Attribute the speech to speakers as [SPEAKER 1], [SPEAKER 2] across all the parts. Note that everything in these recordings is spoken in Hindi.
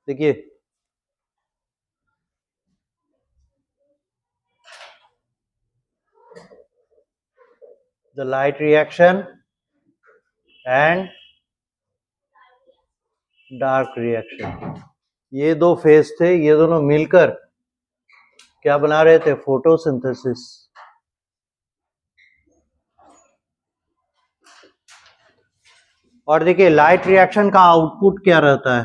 [SPEAKER 1] देखिए the light reaction and dark reaction, ये दो फेज थे, ये दोनों मिलकर क्या बना रहे थे? फोटोसिंथेसिस। और देखिए लाइट रिएक्शन का आउटपुट क्या रहता है?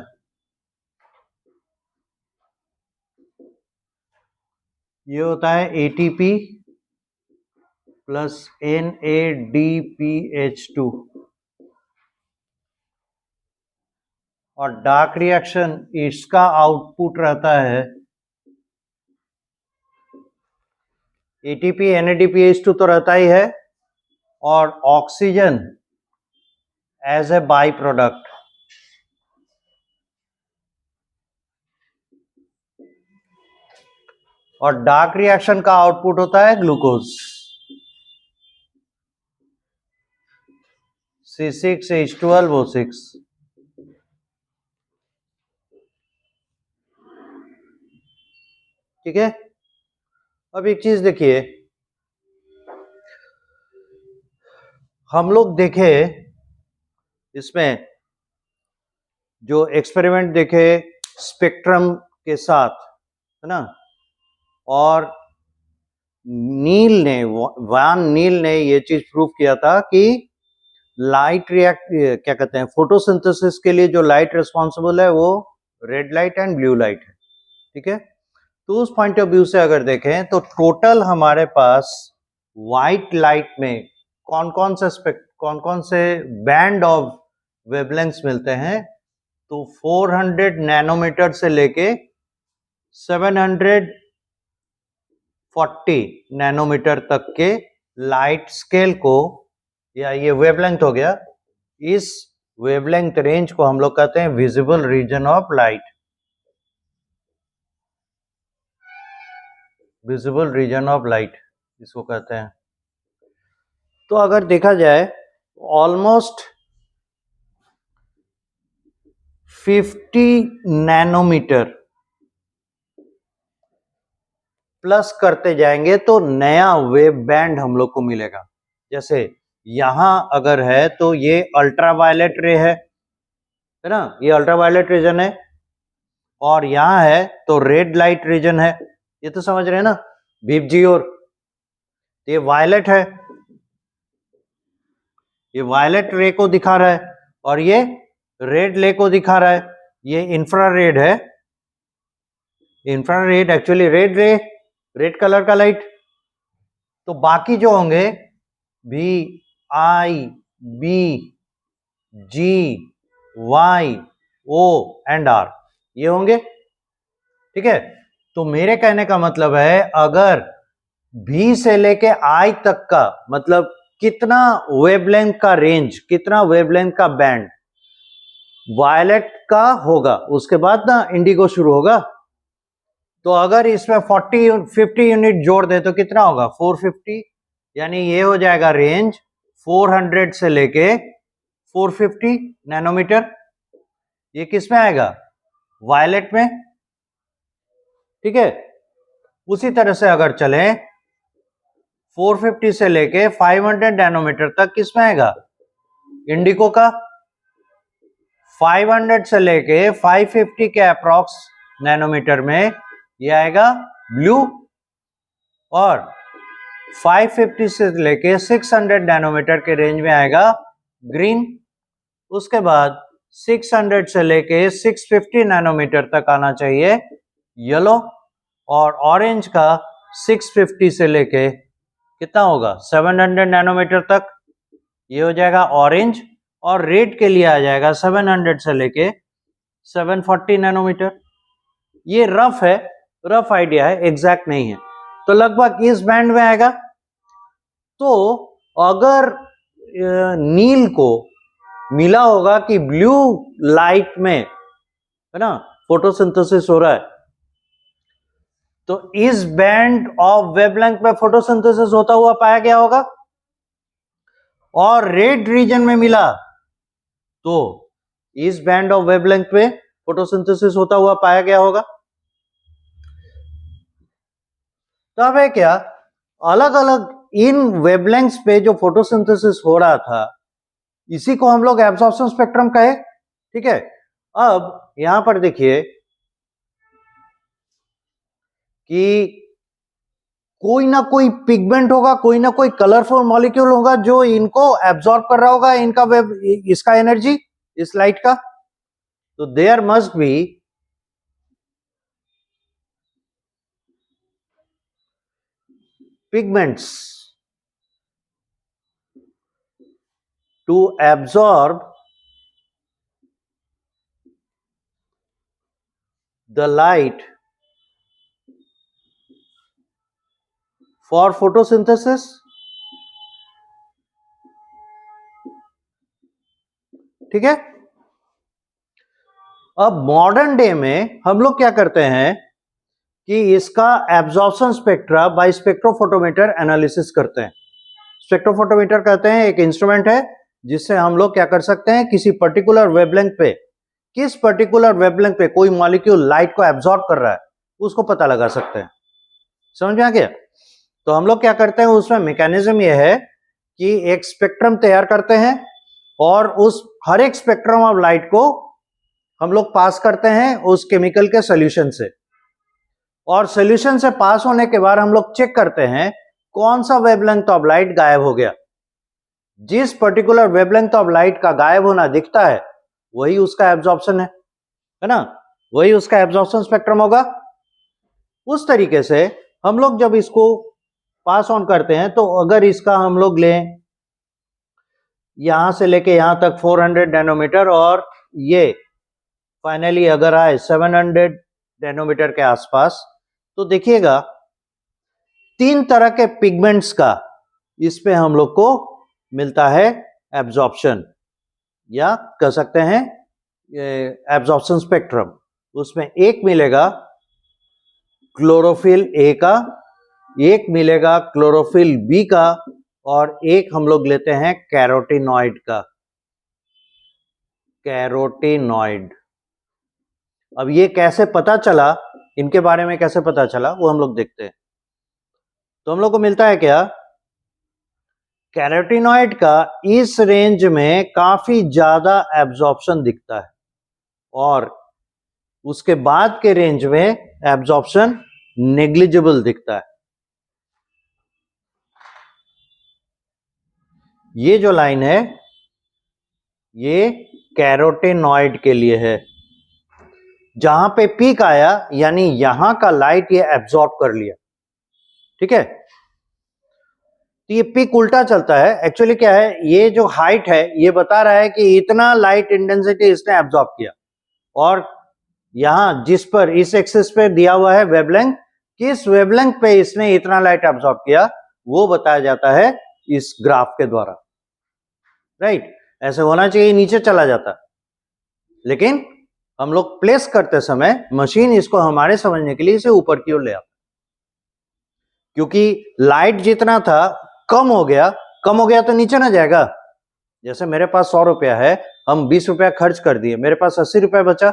[SPEAKER 1] ये होता है एटीपी प्लस NADPH2। और डार्क रिएक्शन, इसका आउटपुट रहता है एटीपी NADPH2 तो रहता ही है, और oxygen as a by product. और डार्क रिएक्शन का आउटपुट होता है ग्लूकोज, C6H12O6। ठीक है। अब एक चीज देखिए, हम लोग देखे इसमें जो एक्सपेरिमेंट देखे स्पेक्ट्रम के साथ, है ना, और वान नील ने ये चीज प्रूव किया था कि लाइट क्या कहते हैं, फोटोसिंथेसिस के लिए जो लाइट रिस्पॉन्सिबल है वो red light and blue light है। ठीक है। तो उस पॉइंट ऑफ व्यू से अगर देखें तो टोटल हमारे पास व्हाइट लाइट में कौन कौन से बैंड ऑफ वेवलेंथ्स मिलते हैं? तो 400 नैनोमीटर से लेके 740 नैनोमीटर तक के लाइट स्केल को, या ये वेवलेंथ हो गया, इस वेवलेंथ रेंज को हम लोग कहते हैं visible region of light. Visible region of light इसको कहते हैं। तो अगर देखा जाए ऑलमोस्ट 50 नैनोमीटर प्लस करते जाएंगे तो नया वेव बैंड हम लोग को मिलेगा। जैसे यहां अगर है तो ये अल्ट्रावायलेट रे है ना, ये अल्ट्रावायलेट रीजन है, और यहां है तो रेड लाइट रीजन है। ये तो समझ रहे हैं ना, बीपजी, और ये वायलेट है, ये वायलेट रे को दिखा रहा है, और ये रेड रे को दिखा रहा है। ये इंफ्रारेड है, इंफ्रारेड एक्चुअली रेड रे, रेड कलर का लाइट। तो बाकी जो होंगे V, I, B, G, Y, O and R, ये होंगे। ठीक है। तो मेरे कहने का मतलब है अगर V से लेके I तक का मतलब कितना वेवलेंथ का रेंज, कितना वेवलेंथ का बैंड वायलेट का होगा, उसके बाद ना इंडिगो शुरू होगा। तो अगर इसमें 50 यूनिट जोड़ दे तो कितना होगा? 450। यानी ये हो जाएगा रेंज 400 से लेके 450 नैनोमीटर। ये किस में आएगा? वायलेट में। ठीक है। उसी तरह से अगर चले 450 से लेके 500 नैनोमीटर तक किस में आएगा? इंडिगो का। 500 से लेके 550 के अप्रॉक्स नैनोमीटर में ये आएगा ब्लू, और 550 से लेके 600 नैनोमीटर के रेंज में आएगा ग्रीन। उसके बाद 600 से लेके 650 नैनोमीटर तक आना चाहिए येलो, और ऑरेंज का 650 से लेके कितना होगा? 700 नैनोमीटर तक, ये हो जाएगा ऑरेंज। और रेड के लिए आ जाएगा 700 से लेके 740 नैनोमीटर। ये रफ है, रफ आइडिया है, एग्जैक्ट नहीं है। तो लगभग इस बैंड में आएगा। तो अगर नील को मिला होगा कि ब्लू लाइट में, है ना, फोटोसिंथेसिस हो रहा है, तो इस बैंड ऑफ वेवलेंथ में फोटोसिंथेसिस होता हुआ पाया गया होगा, और रेड रीजन में मिला तो इस बैंड ऑफ वेवलेंथ पे फोटोसिंथेसिस होता हुआ पाया गया होगा। तो अब है क्या, अलग अलग इन वेवलेंथ्स पे जो फोटोसिंथेसिस हो रहा था, इसी को हम लोग एब्जॉर्प्शन स्पेक्ट्रम कहे। ठीक है, अब यहां पर देखिए कि कोई ना कोई पिगमेंट होगा, कोई ना कोई कलरफुल मॉलिक्यूल होगा जो इनको एब्जॉर्ब कर रहा होगा, इनका वेव, इसका एनर्जी, इस लाइट का। तो there must be pigments to absorb the light for photosynthesis. ठीक है, अब मॉडर्न डे में हम लोग क्या करते हैं कि इसका absorption spectra by spectrophotometer analysis करते हैं। स्पेक्ट्रोफोटोमीटर कहते हैं एक इंस्ट्रूमेंट है जिससे हम लोग क्या कर सकते हैं, किसी पर्टिकुलर वेवलेंथ पे, किस पर्टिकुलर वेवलेंथ पे कोई मॉलिक्यूल लाइट को एब्जॉर्ब कर रहा है उसको पता लगा सकते हैं। समझ में आ गया? तो हम लोग क्या करते हैं, उसमें मैकेनिज्म यह है कि एक स्पेक्ट्रम तैयार करते हैं और उस हर एक स्पेक्ट्रम ऑफ लाइट को हम लोग पास करते हैं उस केमिकल के सोल्यूशन से, और सोल्यूशन से पास होने के बाद हम लोग चेक करते हैं कौन सा वेवलेंथ ऑफ लाइट गायब हो गया। जिस पर्टिकुलर वेवलेंथ ऑफ लाइट का गायब होना दिखता है वही उसका एब्जॉर्प्शन है ना, वही उसका एब्जॉर्प्शन स्पेक्ट्रम होगा। उस तरीके से हम लोग जब इसको पास ऑन करते हैं, तो अगर इसका हम लोग लें यहां से लेके यहां तक 400 नैनोमीटर, और ये फाइनली अगर आए 700 नैनोमीटर के आसपास, तो देखिएगा 3 तरह के पिगमेंट्स का इस पे हम लोग को मिलता है एब्जॉर्प्शन, या कह सकते हैं एब्जॉर्प्शन स्पेक्ट्रम। उसमें एक मिलेगा क्लोरोफिल ए का, एक मिलेगा क्लोरोफिल बी का, और एक हम लोग लेते हैं कैरोटीनॉइड का। कैरोटीनॉइड, अब ये कैसे पता चला, इनके बारे में कैसे पता चला वो हम लोग देखते हैं। तो हम लोग को मिलता है क्या, कैरोटीनॉइड का इस रेंज में काफी ज्यादा एब्जॉर्प्शन दिखता है, और उसके बाद के रेंज में एब्जॉर्प्शन नेग्लिजिबल दिखता है। ये जो लाइन है ये कैरोटीनॉइड के लिए है। जहां पे पीक आया यानी यहां का लाइट ये एब्जॉर्ब कर लिया। ठीक है, तो ये पीक उल्टा चलता है। एक्चुअली क्या है, ये जो हाइट है ये बता रहा है कि इतना लाइट इंटेंसिटी इसने एब्जॉर्ब किया, और यहां जिस पर इस एक्सिस पे दिया हुआ है वेवलेंथ, किस वेवलेंथ पे इसने इतना लाइट एब्जॉर्ब किया वो बताया जाता है इस ग्राफ के द्वारा। राइट, ऐसे होना चाहिए नीचे चला जाता, लेकिन हम लोग प्लेस करते समय मशीन इसको हमारे समझने के लिए इसे ऊपर की ओर ले आता, क्योंकि लाइट जितना था कम हो गया, कम हो गया तो नीचे ना जाएगा। जैसे मेरे पास 100 रुपया है, हम 20 रुपया खर्च कर दिए, मेरे पास 80 रुपया बचा,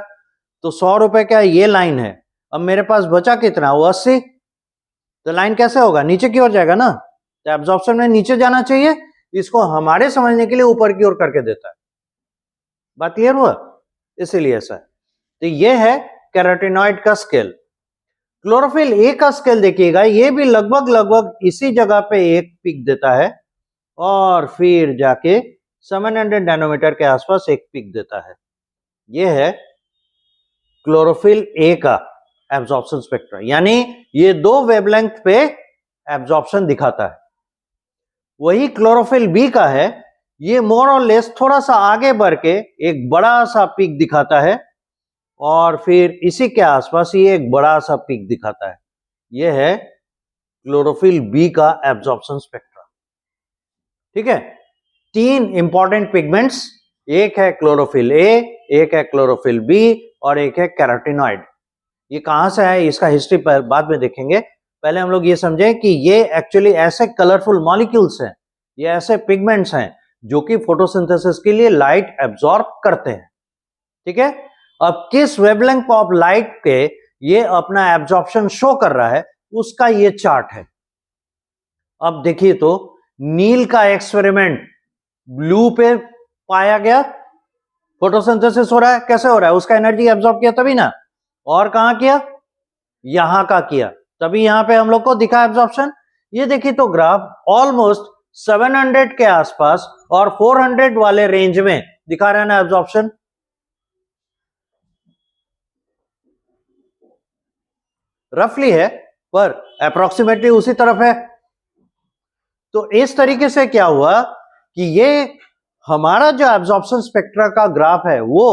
[SPEAKER 1] तो 100 रुपए का ये लाइन है, अब मेरे पास बचा कितना, वो 80, तो लाइन कैसे होगा, नीचे की ओर जाएगा ना। तो एब्जॉर्प्शन में नीचे जाना चाहिए, इसको हमारे समझने के लिए ऊपर की ओर करके देता है। बात क्लियर हुआ, इसीलिए ऐसा है। तो ये है कैरोटीनॉइड का स्केल। क्लोरोफिल ए का स्केल देखिएगा, ये भी लगभग लगभग इसी जगह पे एक पीक देता है, और फिर जाके 700 नैनोमीटर के आसपास एक पीक देता है। ये है क्लोरोफिल ए का एब्जॉर्प्शन स्पेक्ट्रम, यानी ये 2 वेवलेंथ पे एब्जॉर्प्शन दिखाता है। वही क्लोरोफिल बी का है, ये मोर और लेस थोड़ा सा आगे बढ़ के एक बड़ा सा पीक दिखाता है, और फिर इसी के आसपास ये एक बड़ा सा पीक दिखाता है। ये है क्लोरोफिल बी का एब्जॉर्प्शन स्पेक्ट्रम। ठीक है, 3 इंपॉर्टेंट पिगमेंट्स, एक है क्लोरोफिल ए, एक है क्लोरोफिल बी, और एक है कैरोटीनॉइड। ये कहां से है इसका हिस्ट्री पर बाद में देखेंगे। पहले हम लोग ये समझें कि ये एक्चुअली ऐसे कलरफुल मॉलिक्यूल्स हैं, ये ऐसे पिगमेंट्स हैं जो कि फोटोसिंथेसिस के लिए लाइट एब्जॉर्ब करते हैं। ठीक है, अब किस वेवलेंथ ऑफ लाइट के ये अपना एब्जॉर्प्शन शो कर रहा है उसका ये चार्ट है। अब देखिए तो नील का एक्सपेरिमेंट ब्लू पे पाया गया, फोटोसिंथेसिस हो रहा है, कैसे हो रहा है, उसका एनर्जी एब्जॉर्ब किया तभी ना, और कहां किया, यहां का किया, तभी यहां पे हम लोग को दिखा एब्जॉर्प्शन। ये देखिए तो ग्राफ ऑलमोस्ट 700 के आसपास और 400 वाले रेंज में दिखा रहा है ना एब्जॉर्प्शन। रफली है पर अप्रोक्सीमेटली उसी तरफ है। तो इस तरीके से क्या हुआ कि ये हमारा जो एब्जॉर्प्शन स्पेक्ट्रा का ग्राफ है वो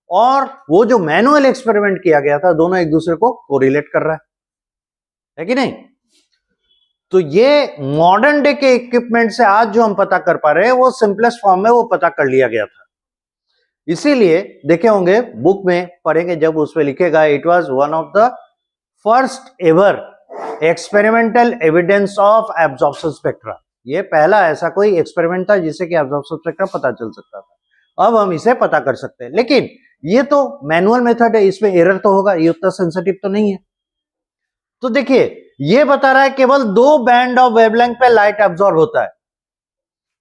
[SPEAKER 1] और वो जो मैनुअल एक्सपेरिमेंट किया गया था दोनों एक दूसरे को कोरिलेट कर रहा है कि नहीं। तो ये मॉडर्न डे के इक्विपमेंट से आज जो हम पता कर पा रहे हैं वो सिंपलेस्ट फॉर्म में वो पता कर लिया गया था। इसीलिए देखे होंगे बुक में पढ़ेंगे जब उसमें लिखेगा it was one of the first ever experimental evidence of absorption spectra. ये पहला ऐसा कोई एक्सपेरिमेंट था जिससे कि एब्जॉर्प्शन स्पेक्ट्रा पता चल सकता था। अब हम इसे पता कर सकते हैं, लेकिन ये तो मैनुअल मेथड है, इसमें एरर तो होगा, ये उतना सेंसिटिव तो नहीं है। तो देखिए ये बता रहा है केवल 2 बैंड ऑफ वेवलेंथ पे लाइट एब्जॉर्ब होता है,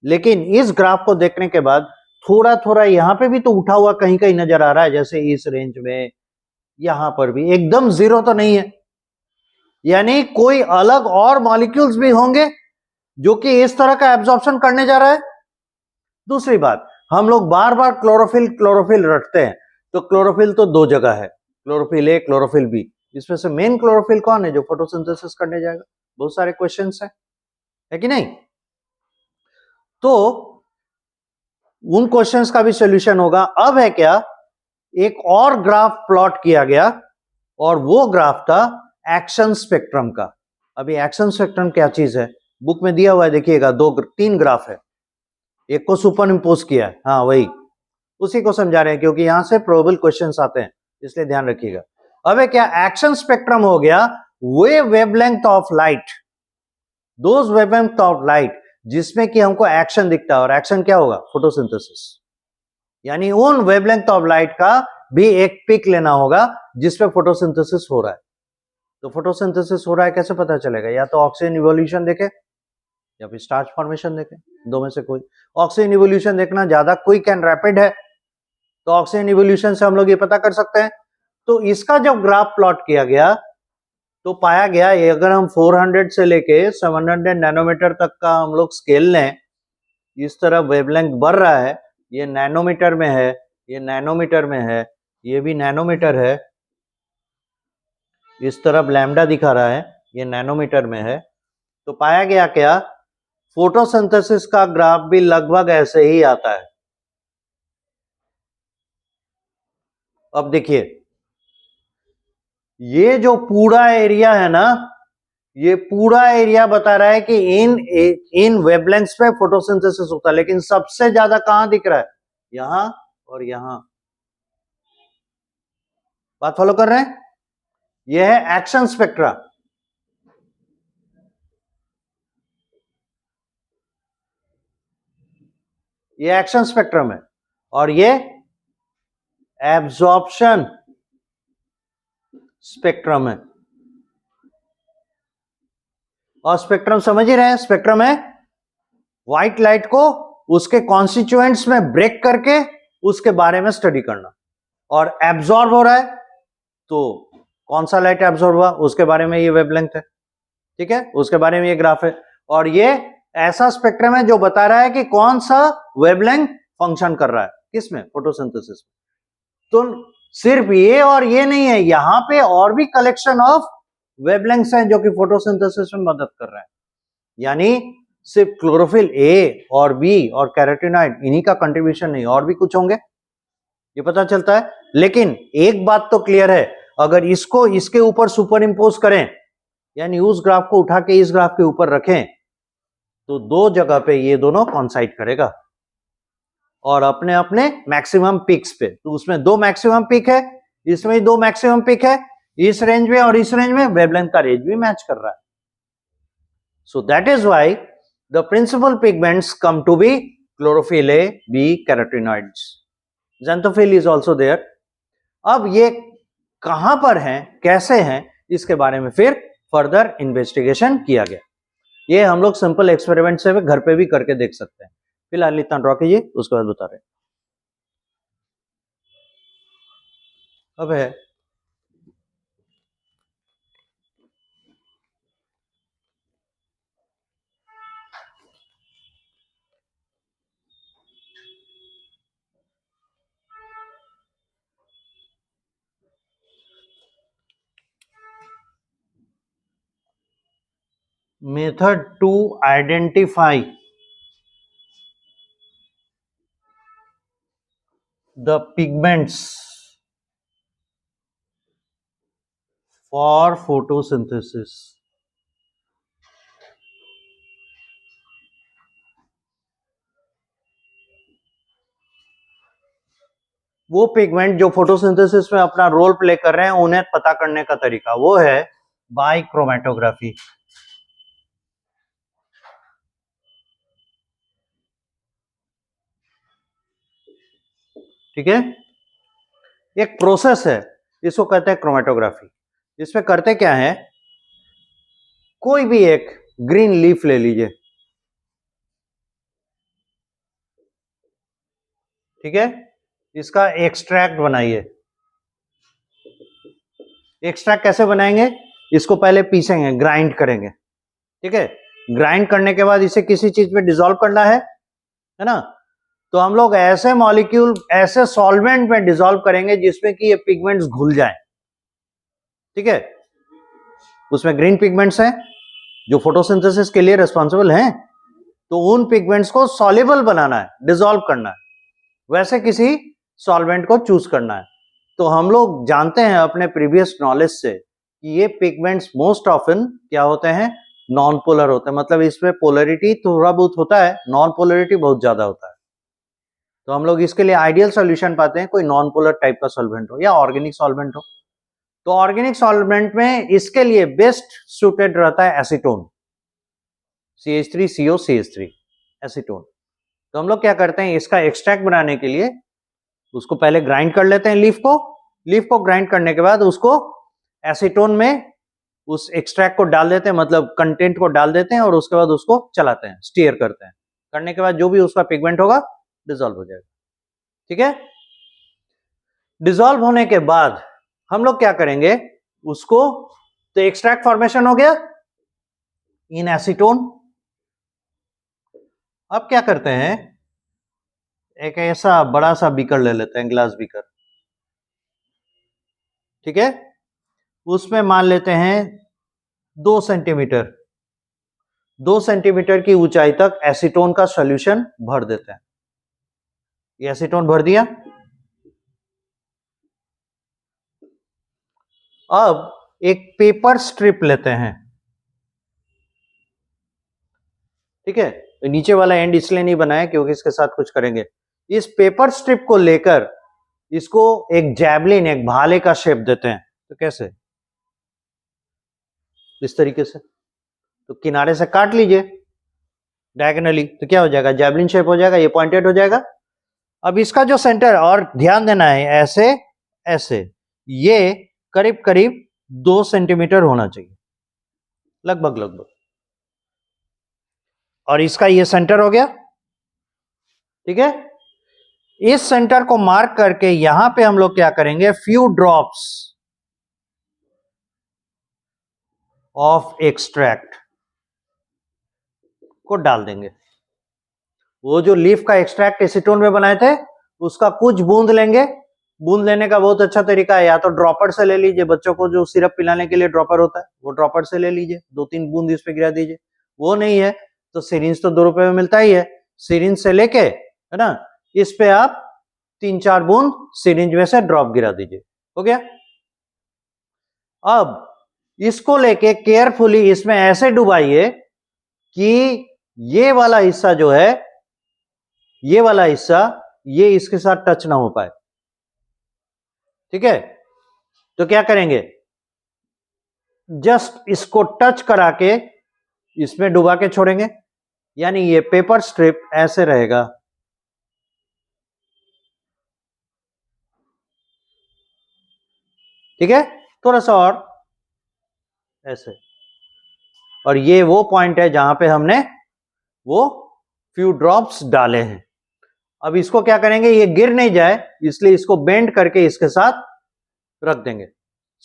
[SPEAKER 1] लेकिन इस ग्राफ को देखने के बाद थोड़ा थोड़ा यहां पे भी तो उठा हुआ कहीं कहीं नजर आ रहा है, जैसे इस रेंज में, यहां पर भी एकदम जीरो तो नहीं है, यानी कोई अलग और मॉलिक्यूल्स भी होंगे जो कि इस तरह का एब्जॉर्प्शन करने जा रहा है। दूसरी बात, हम लोग बार बार क्लोरोफिल रटते हैं, तो क्लोरोफिल तो 2 जगह है, क्लोरोफिल ए क्लोरोफिल बी, इसमें से मेन क्लोरोफिल कौन है जो फोटोसिंथेसिस करने जाएगा, बहुत सारे क्वेश्चंस है कि नहीं। तो उन क्वेश्चंस का भी सॉल्यूशन होगा। अब है क्या, एक और ग्राफ प्लॉट किया गया और वो ग्राफ था एक्शन स्पेक्ट्रम का। अभी एक्शन स्पेक्ट्रम क्या चीज है बुक में दिया हुआ है, देखिएगा 3 ग्राफ है, एक को सुपर इंपोज किया है, हाँ वही उसी को समझा रहे हैं क्योंकि यहां से प्रोबेबल क्वेश्चंस आते हैं, इसलिए ध्यान रखिएगा। अब है क्या, एक्शन स्पेक्ट्रम हो गया वे wavelength of light, those wavelength of light जिसमें कि हमको एक्शन दिखता है, और एक्शन क्या होगा, फोटोसिंथेसिस, यानी उन वेवलेंथ ऑफ लाइट का भी एक पिक लेना होगा जिसपे फोटोसिंथेसिस हो रहा है। तो फोटोसिंथेसिस हो रहा है कैसे पता चलेगा, या तो ऑक्सीजन इवोल्यूशन देखे या फिर स्टार्च फॉर्मेशन देखे, दो में से कोई। ऑक्सीजन इवोल्यूशन देखना ज्यादा क्विक एंड रैपिड है, तो ऑक्सीजन इवोल्यूशन से हम लोग ये पता कर सकते हैं। तो इसका जब ग्राफ प्लॉट किया गया तो पाया गया अगर हम 400 से लेके 700 नैनोमीटर तक का हम लोग स्केल लें, इस तरह वेवलेंथ बढ़ रहा है, ये नैनोमीटर में है, ये नैनोमीटर में है, ये भी नैनोमीटर है, इस तरफ लैम्डा दिखा रहा है, ये नैनोमीटर में है। तो पाया गया क्या, फोटोसिंथेसिस का ग्राफ भी लगभग ऐसे ही आता है। अब देखिए ये जो पूरा एरिया है ना, ये पूरा एरिया बता रहा है कि इन वेवलेंथ्स पे फोटोसिंथेसिस होता है, लेकिन सबसे ज्यादा कहां दिख रहा है, यहां और यहां। बात फॉलो कर रहे हैं, यह है एक्शन स्पेक्ट्रा। ये एक्शन स्पेक्ट्रम है और ये एब्जॉर्प्शन स्पेक्ट्रम है। और स्पेक्ट्रम समझ ही रहे हैं, स्पेक्ट्रम है व्हाइट लाइट को उसके कॉन्स्टिट्यूएंट्स में ब्रेक करके उसके बारे में स्टडी करना, और एब्जॉर्ब हो रहा है तो कौन सा लाइट एब्जॉर्ब हुआ उसके बारे में ये वेवलेंथ है, ठीक है, उसके बारे में ये ग्राफ है। और ये ऐसा स्पेक्ट्रम है जो बता रहा है कि कौन सा वेवलेंथ फंक्शन कर रहा है किसमें, फोटोसिंथेसिस। तो सिर्फ ये और ये नहीं है, यहां पे और भी कलेक्शन ऑफ वेवलेंथ्स हैं जो कि फोटोसिंथेसिस में मदद कर रहे हैं, यानी सिर्फ क्लोरोफिल ए और बी और कैरोटीनॉइड इन्हीं का कंट्रीब्यूशन नहीं, और भी कुछ होंगे, ये पता चलता है। लेकिन एक बात तो क्लियर है, अगर इसको इसके ऊपर सुपर इंपोज करें, यानी उस ग्राफ को उठा के इस ग्राफ के ऊपर रखें, तो 2 जगह पे ये दोनों कॉन्साइड करेगा और अपने अपने मैक्सिमम पिक्स पे। तो उसमें 2 मैक्सिमम पिक है, इसमें 2 मैक्सिमम पिक है, इस रेंज में और इस रेंज में वेवलेंथ का रेंज भी मैच कर रहा है। So that is why the principal pigments come to be chlorophyll A, B, carotenoids. Xanthophyll is also there. अब ये कहां पर हैं, कैसे हैं, इसके बारे में फिर फर्दर इन्वेस्टिगेशन किया गया। ये हम लोग सिंपल एक्सपेरिमेंट से घर पे भी करके देख सकते हैं। फिलहाल इतना ड्रॉ कीजिए, उसके बाद बता रहे। अब है method to identify the pigments for photosynthesis। वो पिगमेंट जो फोटोसिंथेसिस में अपना रोल प्ले कर रहे हैं, उन्हें पता करने का तरीका वो है बाय क्रोमेटोग्राफी। ठीक है, एक प्रोसेस है, इसको कहते हैं क्रोमेटोग्राफी। इसमें करते क्या है, कोई भी एक ग्रीन लीफ ले लीजिए, ठीक है, इसका एक्सट्रैक्ट बनाइए। एक्सट्रैक्ट कैसे बनाएंगे, इसको पहले पीसेंगे, ग्राइंड करेंगे, ठीक है। ग्राइंड करने के बाद इसे किसी चीज में डिसॉल्व करना है ना। तो हम लोग ऐसे मॉलिक्यूल, ऐसे सॉल्वेंट में डिसॉल्व करेंगे जिसमें कि ये पिगमेंट्स घुल जाएं, ठीक है। उसमें ग्रीन पिगमेंट्स हैं जो फोटोसिंथेसिस के लिए रिस्पॉन्सिबल हैं, तो उन पिगमेंट्स को सॉल्युबल बनाना है, डिसॉल्व करना है, वैसे किसी सॉल्वेंट को चूज करना है। तो हम लोग जानते हैं अपने प्रीवियस नॉलेज से कि ये पिगमेंट्स मोस्ट ऑफन क्या होते हैं, नॉन पोलर होते हैं, मतलब इसमें पोलरिटी थोड़ा बहुत होता है, नॉन पोलरिटी बहुत ज्यादा होता है। तो हम लोग इसके लिए आइडियल सॉल्यूशन पाते हैं कोई नॉन पोलर टाइप का सॉल्वेंट हो या ऑर्गेनिक सॉल्वेंट हो। तो ऑर्गेनिक सॉल्वेंट में इसके लिए बेस्ट सुटेड रहता है एसीटोन, CH3CO CH3 एसीटोन। तो हम लोग क्या करते हैं, इसका एक्सट्रैक्ट बनाने के लिए उसको पहले ग्राइंड कर लेते हैं, लीफ को ग्राइंड करने के बाद उसको एसीटोन में उस एक्सट्रैक्ट को डाल देते हैं, मतलब कंटेंट को डाल देते हैं, और उसके बाद उसको चलाते हैं, स्टीयर करते हैं। करने के बाद जो भी उसका पिगमेंट होगा डिसॉल्व हो जाएगा, ठीक है। डिसॉल्व होने के बाद हम लोग क्या करेंगे उसको, तो एक्सट्रैक्ट फॉर्मेशन हो गया इन एसीटोन। अब क्या करते हैं, एक ऐसा बड़ा सा बीकर ले लेते हैं, ग्लास बीकर, ठीक है। उसमें मान लेते हैं 2 सेंटीमीटर, 2 सेंटीमीटर की ऊंचाई तक एसीटोन का सॉल्यूशन भर देते हैं। ये एसीटोन भर दिया। अब एक पेपर स्ट्रिप लेते हैं, ठीक है। तो नीचे वाला एंड इसलिए नहीं बनाया क्योंकि इसके साथ कुछ करेंगे। इस पेपर स्ट्रिप को लेकर इसको एक जैवलिन, एक भाले का शेप देते हैं। तो कैसे, इस तरीके से, तो किनारे से काट लीजिए डायगोनली, तो क्या हो जाएगा, जैवलिन शेप हो जाएगा, ये पॉइंटेड हो जाएगा। अब इसका जो सेंटर, और ध्यान देना है, ऐसे ऐसे ये करीब करीब 2 सेंटीमीटर होना चाहिए, लगभग लगभग। और इसका ये सेंटर हो गया, ठीक है। इस सेंटर को मार्क करके यहां पे हम लोग क्या करेंगे, फ्यू ड्रॉप्स ऑफ एक्सट्रैक्ट को डाल देंगे। वो जो लीफ का एक्सट्रैक्ट एसीटोन में बनाए थे उसका कुछ बूंद लेंगे। बूंद लेने का बहुत अच्छा तरीका है, या तो ड्रॉपर से ले लीजिए, बच्चों को जो सिरप पिलाने के लिए ड्रॉपर होता है वो ड्रॉपर से ले लीजिए, 2-3 बूंद इस पे गिरा दीजिए। वो नहीं है तो सिरिंज तो 2 रुपए में मिलता ही है, सिरिंज से लेके, है ना, इस पे आप 3-4 बूंद सिरिंज में से ड्रॉप गिरा दीजिए, हो गया। अब इसको लेके केयरफुली इसमें ऐसे डुबाइए कि ये वाला हिस्सा जो है, ये वाला हिस्सा ये इसके साथ टच ना हो पाए, ठीक है। तो क्या करेंगे, जस्ट इसको टच करा के इसमें डुबा के छोड़ेंगे, यानी ये पेपर स्ट्रिप ऐसे रहेगा। ठीक है, थोड़ा सा और ऐसे, और ये वो पॉइंट है जहां पे हमने वो फ्यू ड्रॉप्स डाले हैं। अब इसको क्या करेंगे, ये गिर नहीं जाए इसलिए इसको बेंड करके इसके साथ रख देंगे।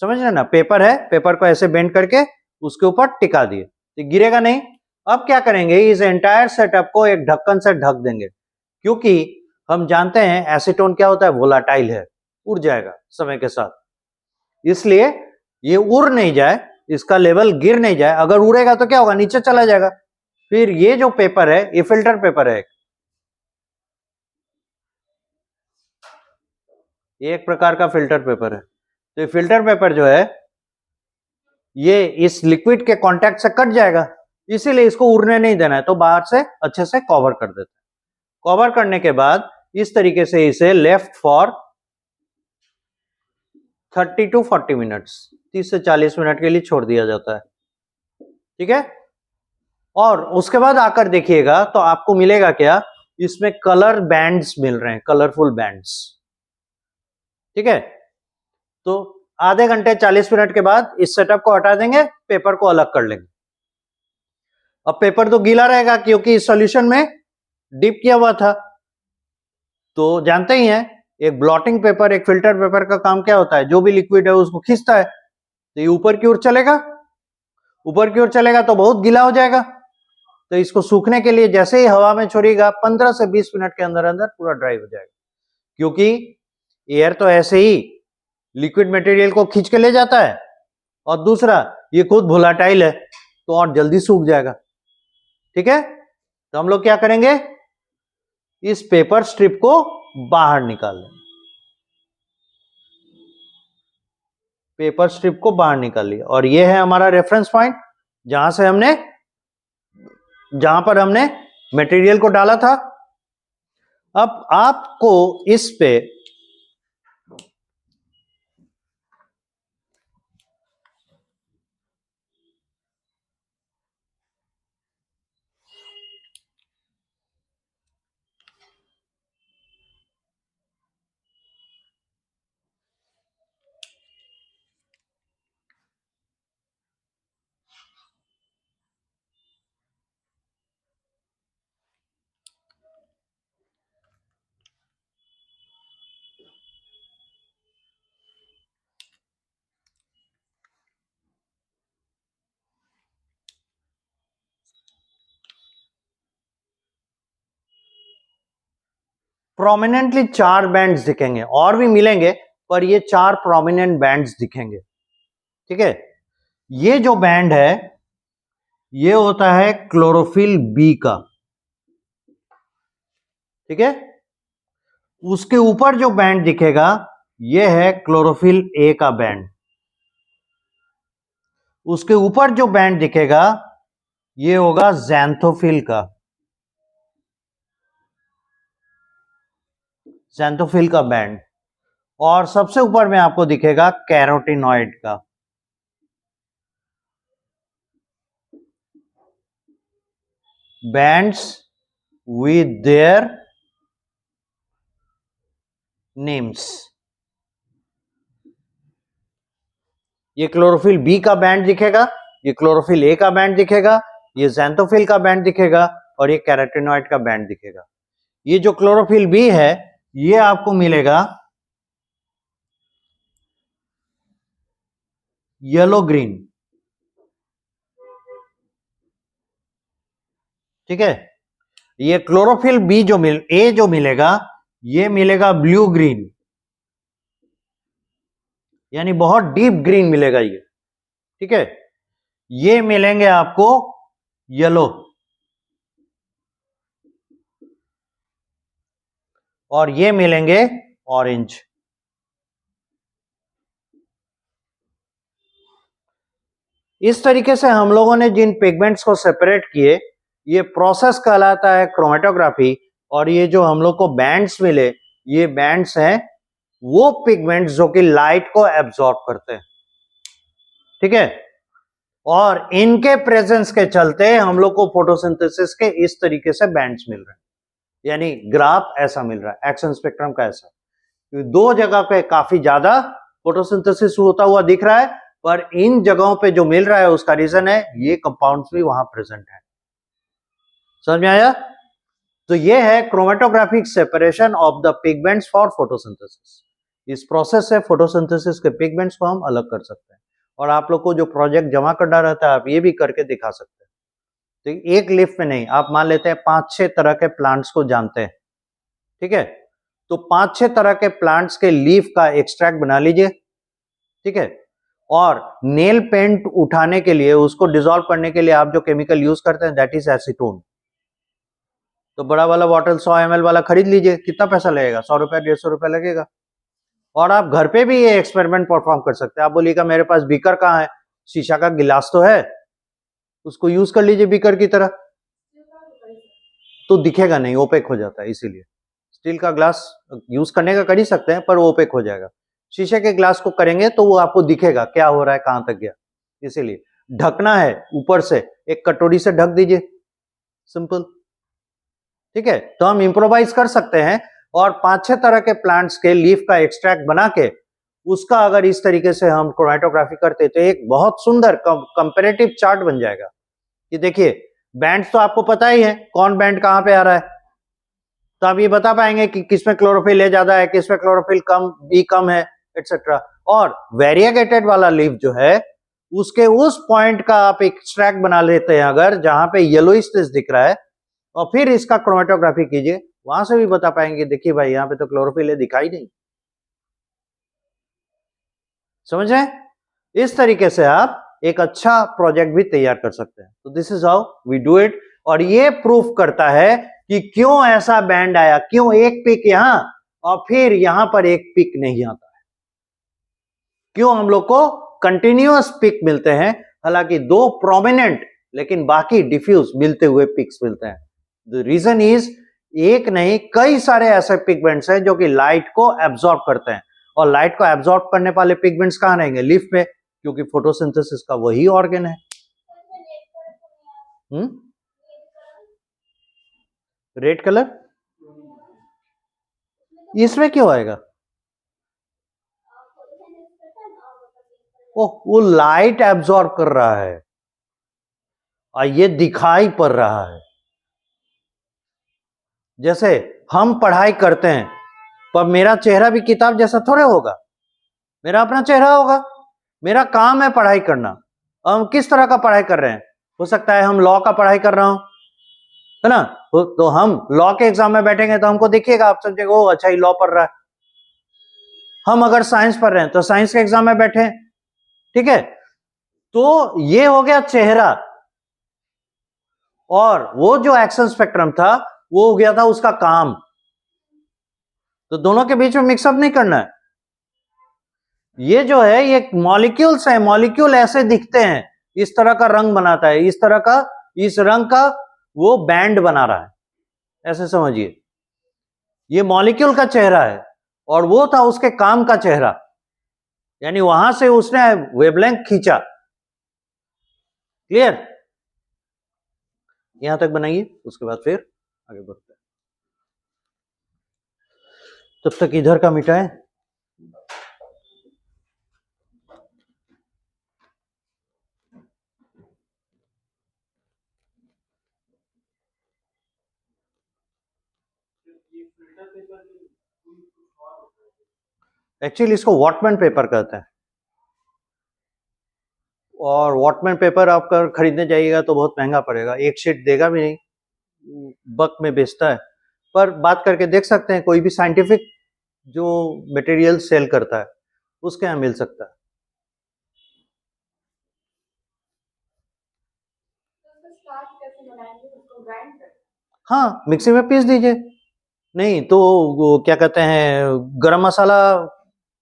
[SPEAKER 1] समझ रहे ना, पेपर है, पेपर को ऐसे बेंड करके उसके ऊपर टिका दिए तो गिरेगा नहीं। अब क्या करेंगे, इस एंटायर सेटअप को एक ढक्कन से ढक देंगे, क्योंकि हम जानते हैं एसीटोन क्या होता है, वोलाटाइल है, उड़ जाएगा समय के साथ, इसलिए ये उड़ नहीं जाए, इसका लेवल गिर नहीं जाए। अगर उड़ेगा तो क्या होगा, नीचे चला जाएगा। फिर ये जो पेपर है ये फिल्टर पेपर है, ये एक प्रकार का फिल्टर पेपर है। तो ये फिल्टर पेपर जो है ये इस लिक्विड के कांटेक्ट से कट जाएगा, इसीलिए इसको उड़ने नहीं देना है, तो बाहर से अच्छे से कवर कर देते हैं। कवर करने के बाद इस तरीके से इसे लेफ्ट फॉर 30 to 40 मिनट्स, 30 से 40 मिनट के लिए छोड़ दिया जाता है। ठीक है, और उसके बाद आकर देखिएगा तो आपको मिलेगा क्या, इसमें कलर बैंड्स मिल रहे हैं, कलरफुल बैंड्स। ठीक है, तो आधे घंटे 40 मिनट के बाद इस सेटअप को हटा देंगे, पेपर को अलग कर लेंगे। अब पेपर तो गीला रहेगा क्योंकि इस सॉल्यूशन में डिप किया हुआ था, तो जानते ही हैं एक ब्लॉटिंग पेपर, एक फिल्टर पेपर का काम क्या होता है, जो भी लिक्विड है उसको खींचता है, तो ये ऊपर की ओर चलेगा, ऊपर की ओर चलेगा तो बहुत गीला हो जाएगा। तो इसको सूखने के लिए जैसे ही हवा में छोड़ेगा 15 से 20 मिनट के अंदर अंदर पूरा ड्राई हो जाएगा, क्योंकि एयर तो ऐसे ही लिक्विड मटेरियल को खींच के ले जाता है, और दूसरा ये खुद वोलेटाइल है तो और जल्दी सूख जाएगा। ठीक है, तो हम लोग क्या करेंगे, इस पेपर स्ट्रिप को बाहर निकाल लेंगे, पेपर स्ट्रिप को बाहर निकाल लिया, और ये है हमारा रेफरेंस पॉइंट जहां पर हमने मटेरियल को डाला था। अब आपको इस पे प्रोमिनेंटली 4 बैंड्स दिखेंगे, और भी मिलेंगे पर ये 4 प्रोमिनेंट बैंड्स दिखेंगे। ठीक है, ये जो बैंड है ये होता है क्लोरोफिल बी का। ठीक है, उसके ऊपर जो बैंड दिखेगा ये है क्लोरोफिल ए का बैंड, उसके ऊपर जो बैंड दिखेगा ये होगा ज़ैंथोफिल का, ज़ैंथोफिल का बैंड, और सबसे ऊपर में आपको दिखेगा कैरोटिनॉइड का। बैंड्स विद देयर नेम्स, ये क्लोरोफिल बी का बैंड दिखेगा, ये क्लोरोफिल ए का बैंड दिखेगा, ये ज़ैंथोफिल का बैंड दिखेगा, और ये कैरोटिनॉइड का बैंड दिखेगा। ये जो क्लोरोफिल बी है ये आपको मिलेगा येलो ग्रीन। ठीक है, ये क्लोरोफिल बी जो मिलेगा ये मिलेगा ब्लू ग्रीन, यानी बहुत डीप ग्रीन मिलेगा ये। ठीक है, ये मिलेंगे आपको येलो, और ये मिलेंगे ऑरेंज। इस तरीके से हम लोगों ने जिन पिगमेंट्स को सेपरेट किए, ये प्रोसेस कहलाता है क्रोमेटोग्राफी, और ये जो हम लोग को बैंड्स मिले ये बैंड्स हैं वो पिगमेंट्स जो कि लाइट को एब्जॉर्ब करते हैं। ठीक है, और इनके प्रेजेंस के चलते हम लोग को फोटोसिंथेसिस के इस तरीके से बैंड्स मिल रहे हैं, यानी ग्राफ ऐसा मिल रहा है, एक्शन स्पेक्ट्रम का ऐसा। दो जगह पे काफी ज्यादा फोटोसिंथेसिस होता हुआ दिख रहा है, पर इन जगहों पे जो मिल रहा है उसका रीजन है ये कंपाउंड्स भी वहां प्रेजेंट है। समझ में आया? तो ये है chromatographic separation of the pigments for photosynthesis. इस प्रोसेस से फोटोसिंथेसिस के पिगमेंट्स को हम अलग कर सकते हैं, और आप लोग को जो प्रोजेक्ट जमा करना रहता है आप ये भी करके दिखा सकते हैं। तो एक लीफ में नहीं, आप मान लेते हैं 5-6 तरह के प्लांट्स को जानते हैं, ठीक है? तो 5-6 तरह के प्लांट्स के लीफ का एक्सट्रैक्ट बना लीजिए, ठीक है? और नेल पेंट उठाने के लिए, उसको डिसॉल्व करने के लिए आप जो केमिकल यूज करते हैं दैट इज एसीटोन। तो बड़ा वाला बॉटल 100 ml वाला खरीद लीजिए, कितना पैसा लगेगा? 100 रुपए 150 रुपए लगेगा। और आप घर पे भी ये एक्सपेरिमेंट परफॉर्म कर सकते हैं। आप बोलिएगा मेरे पास बीकर कहाँ है? शीशा का गिलास तो है, उसको यूज कर लीजिए बीकर की तरह। तो दिखेगा नहीं, ओपेक हो जाता है, इसीलिए स्टील का ग्लास यूज करने का कर ही सकते हैं, पर वो ओपेक हो जाएगा। शीशे के ग्लास को करेंगे तो वो आपको दिखेगा क्या हो रहा है, कहां तक गया। इसीलिए ढकना है ऊपर से, एक कटोरी से ढक दीजिए, सिंपल, ठीक है? तो हम इंप्रोवाइज कर सकते हैं, और 5-6 तरह के प्लांट्स के लीफ का एक्सट्रैक्ट बना के उसका अगर इस तरीके से हम क्रोमेटोग्राफी करते तो एक बहुत सुंदर कंपैरेटिव चार्ट बन जाएगा कि देखिए बैंड तो आपको पता ही है कौन बैंड कहां पे आ रहा है, तो आप ये बता पाएंगे कि किसमें क्लोरोफिल ए ज्यादा है, किसमें क्लोरोफिल कम, बी कम है, एटसेट्रा। और वेरिएगेटेड वाला लीफ जो है उसके उस पॉइंट का आप एक्सट्रैक्ट बना लेते हैं अगर जहां पे येलोइशनेस दिख रहा है, और फिर इसका क्रोमेटोग्राफी कीजिए, वहां से भी बता पाएंगे देखिए भाई यहाँ पे तो क्लोरोफिल है दिखाई नहीं। समझ रहे? इस तरीके से आप एक अच्छा प्रोजेक्ट भी तैयार कर सकते हैं। तो this is how we do it, और ये प्रूफ करता है कि क्यों ऐसा बैंड आया, क्यों एक पिक यहां और फिर यहां पर एक पिक नहीं आता है, क्यों हम लोग को कंटिन्यूअस पिक मिलते हैं, हालांकि 2 प्रोमिनेंट लेकिन बाकी डिफ्यूज मिलते हुए पिक्स मिलते हैं। द रीजन इज एक नहीं कई सारे ऐसे पिगमेंट्स हैं जो कि लाइट को एब्जॉर्ब करते हैं, और लाइट को एब्जॉर्ब करने वाले पिगमेंट्स कहां रहेंगे? लीफ में, क्योंकि फोटोसिंथेसिस का वही ऑर्गन है। रेड कलर इसमें क्यों आएगा? ओह, वो लाइट एब्जॉर्ब कर रहा है और ये दिखाई पड़ रहा है। जैसे हम पढ़ाई करते हैं, पर मेरा चेहरा भी किताब जैसा थोड़े होगा, मेरा अपना चेहरा होगा, मेरा काम है पढ़ाई करना। हम किस तरह का पढ़ाई कर रहे हैं? हो सकता है हम लॉ का पढ़ाई कर रहा हूं, है ना? तो हम लॉ के एग्जाम में बैठेंगे तो हमको देखिएगा, आप समझेगा ओ अच्छा ही लॉ पढ़ रहा है। हम अगर साइंस पढ़ रहे हैं तो साइंस के एग्जाम में बैठे, ठीक है? तो ये हो गया चेहरा, और वो जो एक्शन स्पेक्ट्रम था वो हो गया था उसका काम। तो दोनों के बीच में मिक्सअप नहीं करना है। ये जो है ये मॉलिक्यूल्स है, मॉलिक्यूल ऐसे दिखते हैं, इस तरह का रंग बनाता है, इस तरह का, इस रंग का वो बैंड बना रहा है, ऐसे समझिए। ये मॉलिक्यूल का चेहरा है और वो था उसके काम का चेहरा, यानी वहां से उसने वेवलेंथ खींचा। क्लियर? यहां तक बनाइए, उसके बाद फिर आगे बढ़ते हैं। तब तक इधर का मिटाएं। एक्चुअली इसको वॉटमैन पेपर कहते हैं, और वॉटमैन पेपर आप खरीदने जाइएगा तो बहुत महंगा पड़ेगा, एक शीट देगा भी नहीं, बल्क में बेचता है। पर बात करके देख सकते हैं, कोई भी साइंटिफिक जो मटेरियल सेल करता है उसके यहाँ मिल सकता है। हाँ, मिक्सी में पीस दीजिए। नहीं तो वो क्या कहते हैं, गरम मसाला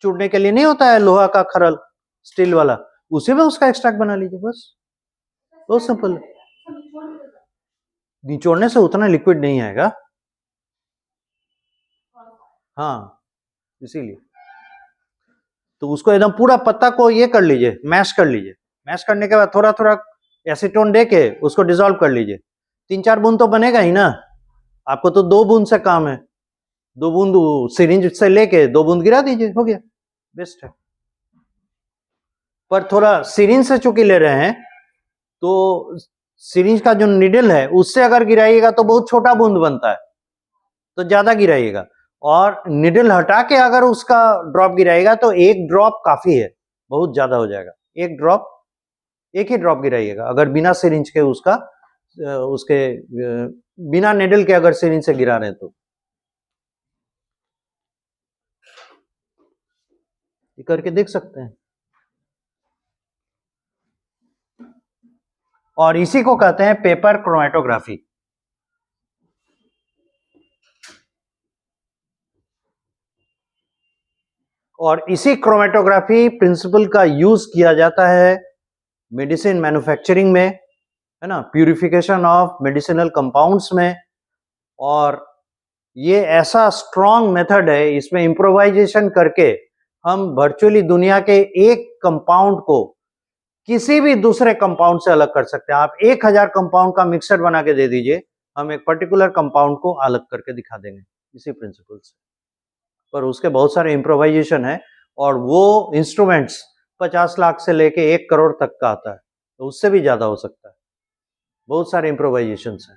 [SPEAKER 1] चूरने के लिए नहीं होता है लोहा का खरल, स्टील वाला, उसी में उसका एक्सट्रैक्ट बना लीजिए, बस। बहुत सिंपल। निचोड़ने से उतना लिक्विड नहीं आएगा, हाँ, इसीलिए। तो उसको एकदम पूरा पत्ता को ये कर लीजिए, मैश कर लीजिए। मैश करने के बाद थोड़ा थोड़ा एसीटोन दे के उसको डिसॉल्व कर लीजिए। 3-4 बूंद तो बनेगा ही ना, आपको तो 2 बूंद से काम है। 2 बूंद सिरिंज से लेके 2 बूंद गिरा दीजिए, हो गया, बेस्ट है। पर थोड़ा सिरिंज से चूंकि ले रहे हैं तो सिरिंज का जो निडल है उससे अगर गिराइएगा तो बहुत छोटा बूंद बनता है, तो ज्यादा गिराइएगा, और निडल हटा के अगर उसका ड्रॉप गिराइएगा तो एक ड्रॉप काफी है, बहुत ज्यादा हो जाएगा। एक ही ड्रॉप गिराइएगा अगर बिना सिरिंज के उसके बिना निडल के अगर सिरिंज से गिरा रहे हैं तो। ये करके देख सकते हैं। और इसी को कहते हैं पेपर क्रोमेटोग्राफी। और इसी क्रोमेटोग्राफी प्रिंसिपल का यूज किया जाता है मेडिसिन मैन्युफैक्चरिंग में, है ना, प्यूरिफिकेशन ऑफ मेडिसिनल कंपाउंड्स में। और ये ऐसा स्ट्रॉन्ग मेथड है, इसमें इम्प्रोवाइजेशन करके हम वर्चुअली दुनिया के एक कंपाउंड को किसी भी दूसरे कंपाउंड से अलग कर सकते हैं। आप 1000 कंपाउंड का मिक्सर बना के दे दीजिए, हम एक पर्टिकुलर कंपाउंड को अलग करके दिखा देंगे इसी प्रिंसिपल से। पर उसके बहुत सारे इम्प्रोवाइजेशन है, और वो इंस्ट्रूमेंट्स 50 लाख से लेके 1 करोड़ तक का आता है, तो उससे भी ज्यादा हो सकता है। बहुत सारे इम्प्रोवाइजेशन है।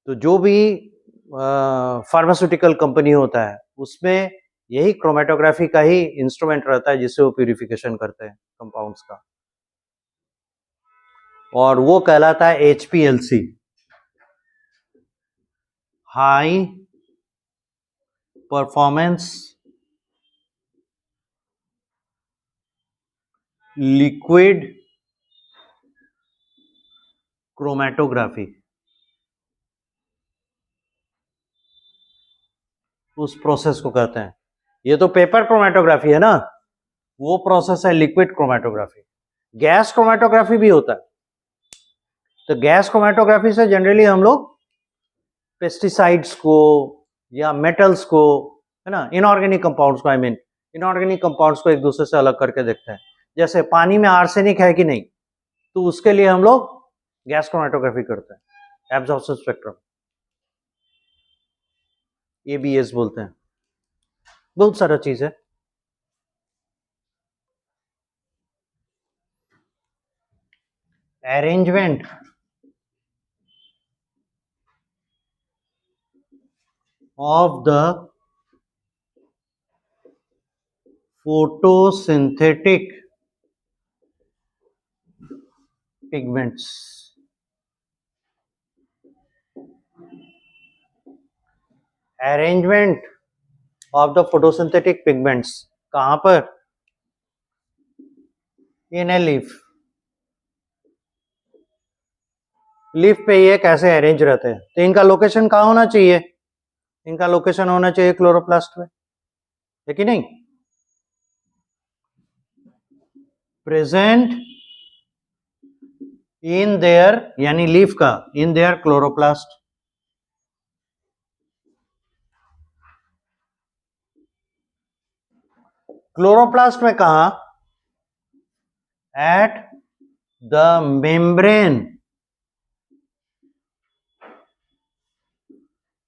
[SPEAKER 1] तो जो भी फार्मास्यूटिकल कंपनी होता है उसमें यही क्रोमेटोग्राफी का ही इंस्ट्रूमेंट रहता है जिससे वो प्यूरिफिकेशन करते हैं कंपाउंड्स का, और वो कहलाता है HPLC, high performance liquid chromatography. उस प्रोसेस को कहते हैं। ये तो पेपर क्रोमेटोग्राफी है ना, वो प्रोसेस है लिक्विड क्रोमेटोग्राफी। गैस क्रोमेटोग्राफी भी होता है। तो गैस क्रोमेटोग्राफी से जनरली हम लोग पेस्टिसाइड्स को या मेटल्स को, है ना, इनऑर्गेनिक कंपाउंड्स को, इनऑर्गेनिक कंपाउंड्स को एक दूसरे से अलग करके देखते हैं। जैसे पानी में आर्सेनिक है कि नहीं, तो उसके लिए हम लोग गैस क्रोमेटोग्राफी करते हैं, एब्जॉर्प्शन स्पेक्ट्रम, ABS बोलते हैं। बहुत सारा चीज है। Arrangement of the photosynthetic pigments, arrangement of the photosynthetic pigments कहां पर? इन ए लीफ। लीफ पे ये कैसे अरेंज रहते हैं, तो इनका लोकेशन कहां होना चाहिए? इनका लोकेशन होना चाहिए क्लोरोप्लास्ट में, है कि नहीं? प्रेजेंट इन देयर, यानी लीफ का इन देयर क्लोरोप्लास्ट। क्लोरोप्लास्ट में कहा? At the membrane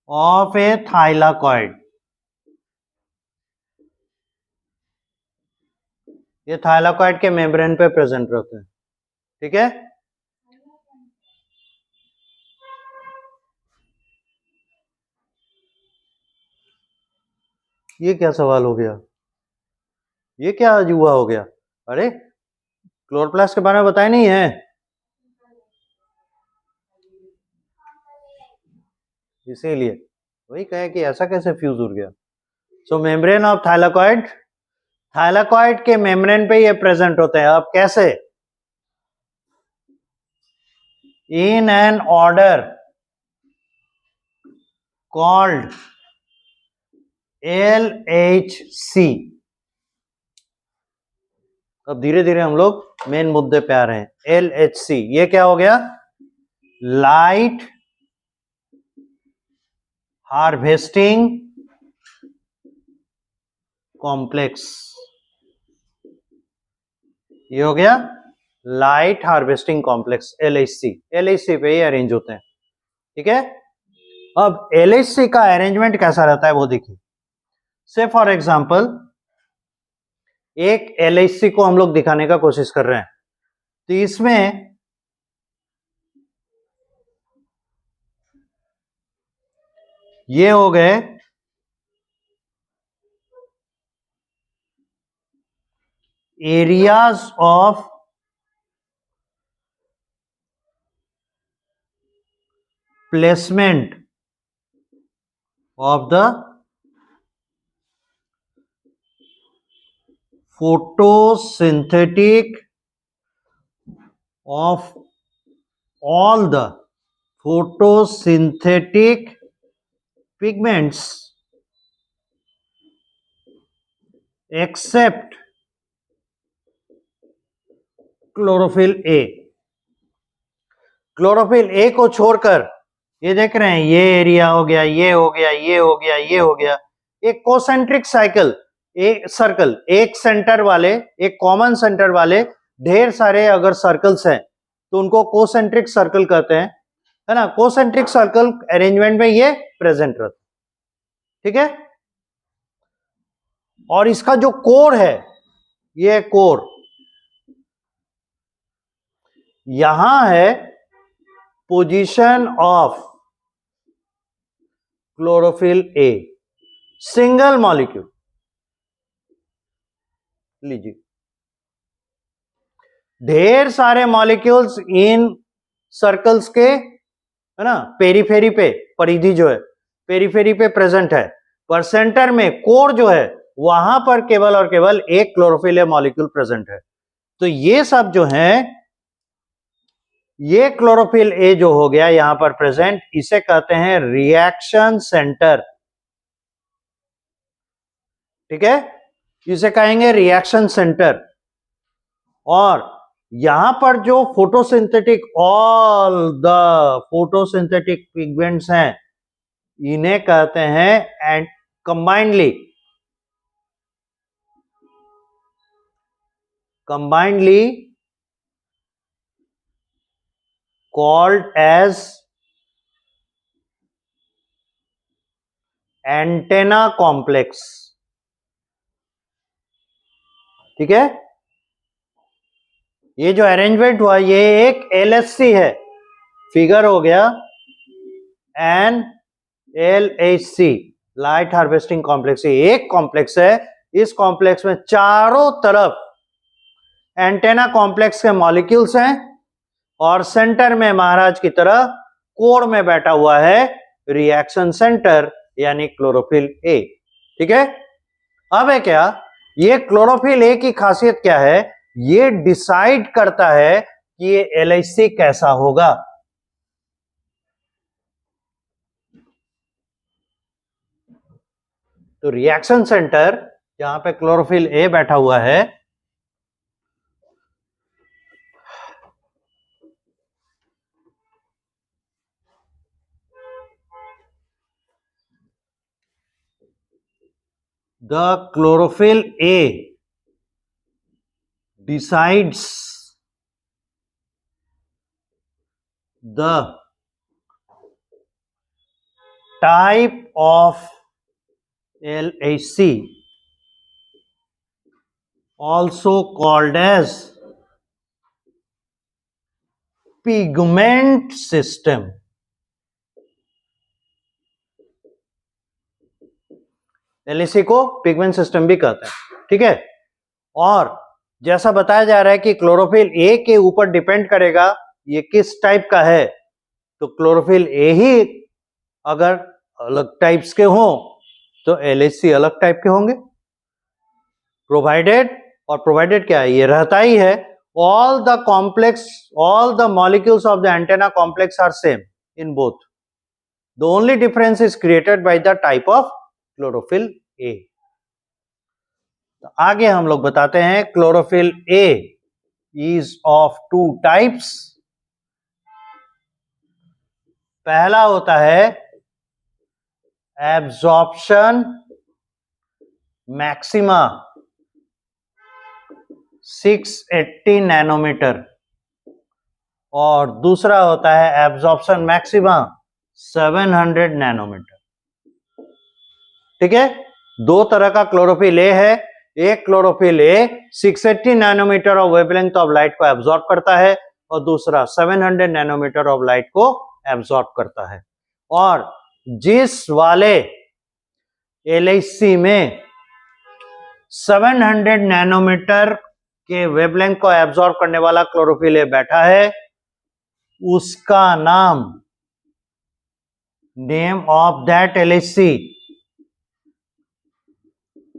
[SPEAKER 1] of A thylakoid. ये थाइलाकॉइड के मेम्ब्रेन पे प्रेजेंट रहते हैं, ठीक है। ये क्या सवाल हो गया, ये क्या अजूबा हो गया? अरे क्लोरोप्लास्ट के बारे में बताया नहीं है, इसीलिए वही कहे कि ऐसा कैसे फ्यूज उड़ गया। सो मेम्ब्रेन ऑफ थाइलाकॉइड, थाइलाकॉइड के मेम्ब्रेन पे ये प्रेजेंट होते हैं। अब कैसे? In an order called LHC। अब धीरे धीरे हम लोग मेन मुद्दे पे आ रहे हैं। LHC ये क्या हो गया? Light harvesting complex. ये हो गया light harvesting complex, LHC। LHC पे ये अरेंज होते हैं, ठीक है। अब LHC का अरेंजमेंट कैसा रहता है वो देखिए। से फॉर एग्जांपल एक LHC को हम लोग दिखाने का कोशिश कर रहे हैं। तो इसमें ये हो गए areas of placement of the photosynthetic of all the photosynthetic pigments except chlorophyll A. Chlorophyll A को छोड़कर ये देख रहे हैं, ये एरिया हो गया, ये हो गया, ये हो गया, ये हो गया, एक कोसेंट्रिक साइकिल, एक सर्कल, एक सेंटर वाले, एक कॉमन सेंटर वाले ढेर सारे अगर सर्कल्स हैं तो उनको कोसेंट्रिक सर्कल कहते हैं, है ना। कोसेंट्रिक सर्कल अरेंजमेंट में ये प्रेजेंट रहता, ठीक है। और इसका जो कोर है, ये कोर यहां है position of chlorophyll A, single molecule लीजिए। ढेर सारे मॉलिक्यूल्स इन सर्कल्स के, है ना, पेरीफेरी पे, परिधि जो है पेरीफेरी पे प्रेजेंट है, पर सेंटर में कोर जो है वहां पर केवल और केवल एक क्लोरोफिल ए मॉलिक्यूल प्रेजेंट है। तो ये सब जो है, ये क्लोरोफिल ए जो हो गया यहां पर प्रेजेंट, इसे कहते हैं रिएक्शन सेंटर, ठीक है, इसे कहेंगे रिएक्शन सेंटर। और यहां पर जो photosynthetic, all the photosynthetic pigments हैं, इन्हें कहते हैं and combinedly called as antenna complex, ठीक है। ये जो अरेंजमेंट हुआ ये एक LHC है, फिगर हो गया NLHC, लाइट हार्वेस्टिंग कॉम्प्लेक्स। एक कॉम्प्लेक्स है, इस कॉम्प्लेक्स में चारों तरफ एंटेना कॉम्प्लेक्स के मॉलिक्यूल्स हैं और सेंटर में महाराज की तरह कोर में बैठा हुआ है रिएक्शन सेंटर यानी क्लोरोफिल ए, ठीक है। अब है क्या, ये क्लोरोफिल ए की खासियत क्या है, ये डिसाइड करता है कि ये LHC कैसा होगा। तो रिएक्शन सेंटर जहां पे क्लोरोफिल ए बैठा हुआ है, the chlorophyll A decides the type of LHC, also called as pigment system। LHC को पिगमेंट सिस्टम भी कहते हैं, ठीक है। और जैसा बताया जा रहा है कि क्लोरोफिल ए के ऊपर डिपेंड करेगा ये किस टाइप का है, तो क्लोरोफिल ए ही अगर अलग टाइप्स के हों तो LHC अलग टाइप के होंगे, प्रोवाइडेड क्या है, ये रहता ही है, all the molecules of the antenna complex are same in both, the only difference is created by the type of chlorophyll A। तो आगे हम लोग बताते हैं chlorophyll A is of two types। पहला होता है एब्जॉर्प्शन मैक्सिमा 680 नैनोमीटर और दूसरा होता है एब्जॉर्प्शन मैक्सिमा 700 नैनोमीटर, ठीक है। दो तरह का क्लोरोफिल ए है, एक chlorophyll A 680 nanometre of wavelength of light को एब्जॉर्ब करता है और दूसरा 700 नैनोमीटर ऑफ लाइट को एब्जॉर्ब करता है। और जिस वाले LHC में 700 नैनोमीटर के वेवलेंथ को एब्जॉर्ब करने वाला क्लोरोफिल ए बैठा है, उसका नाम, name of that LHC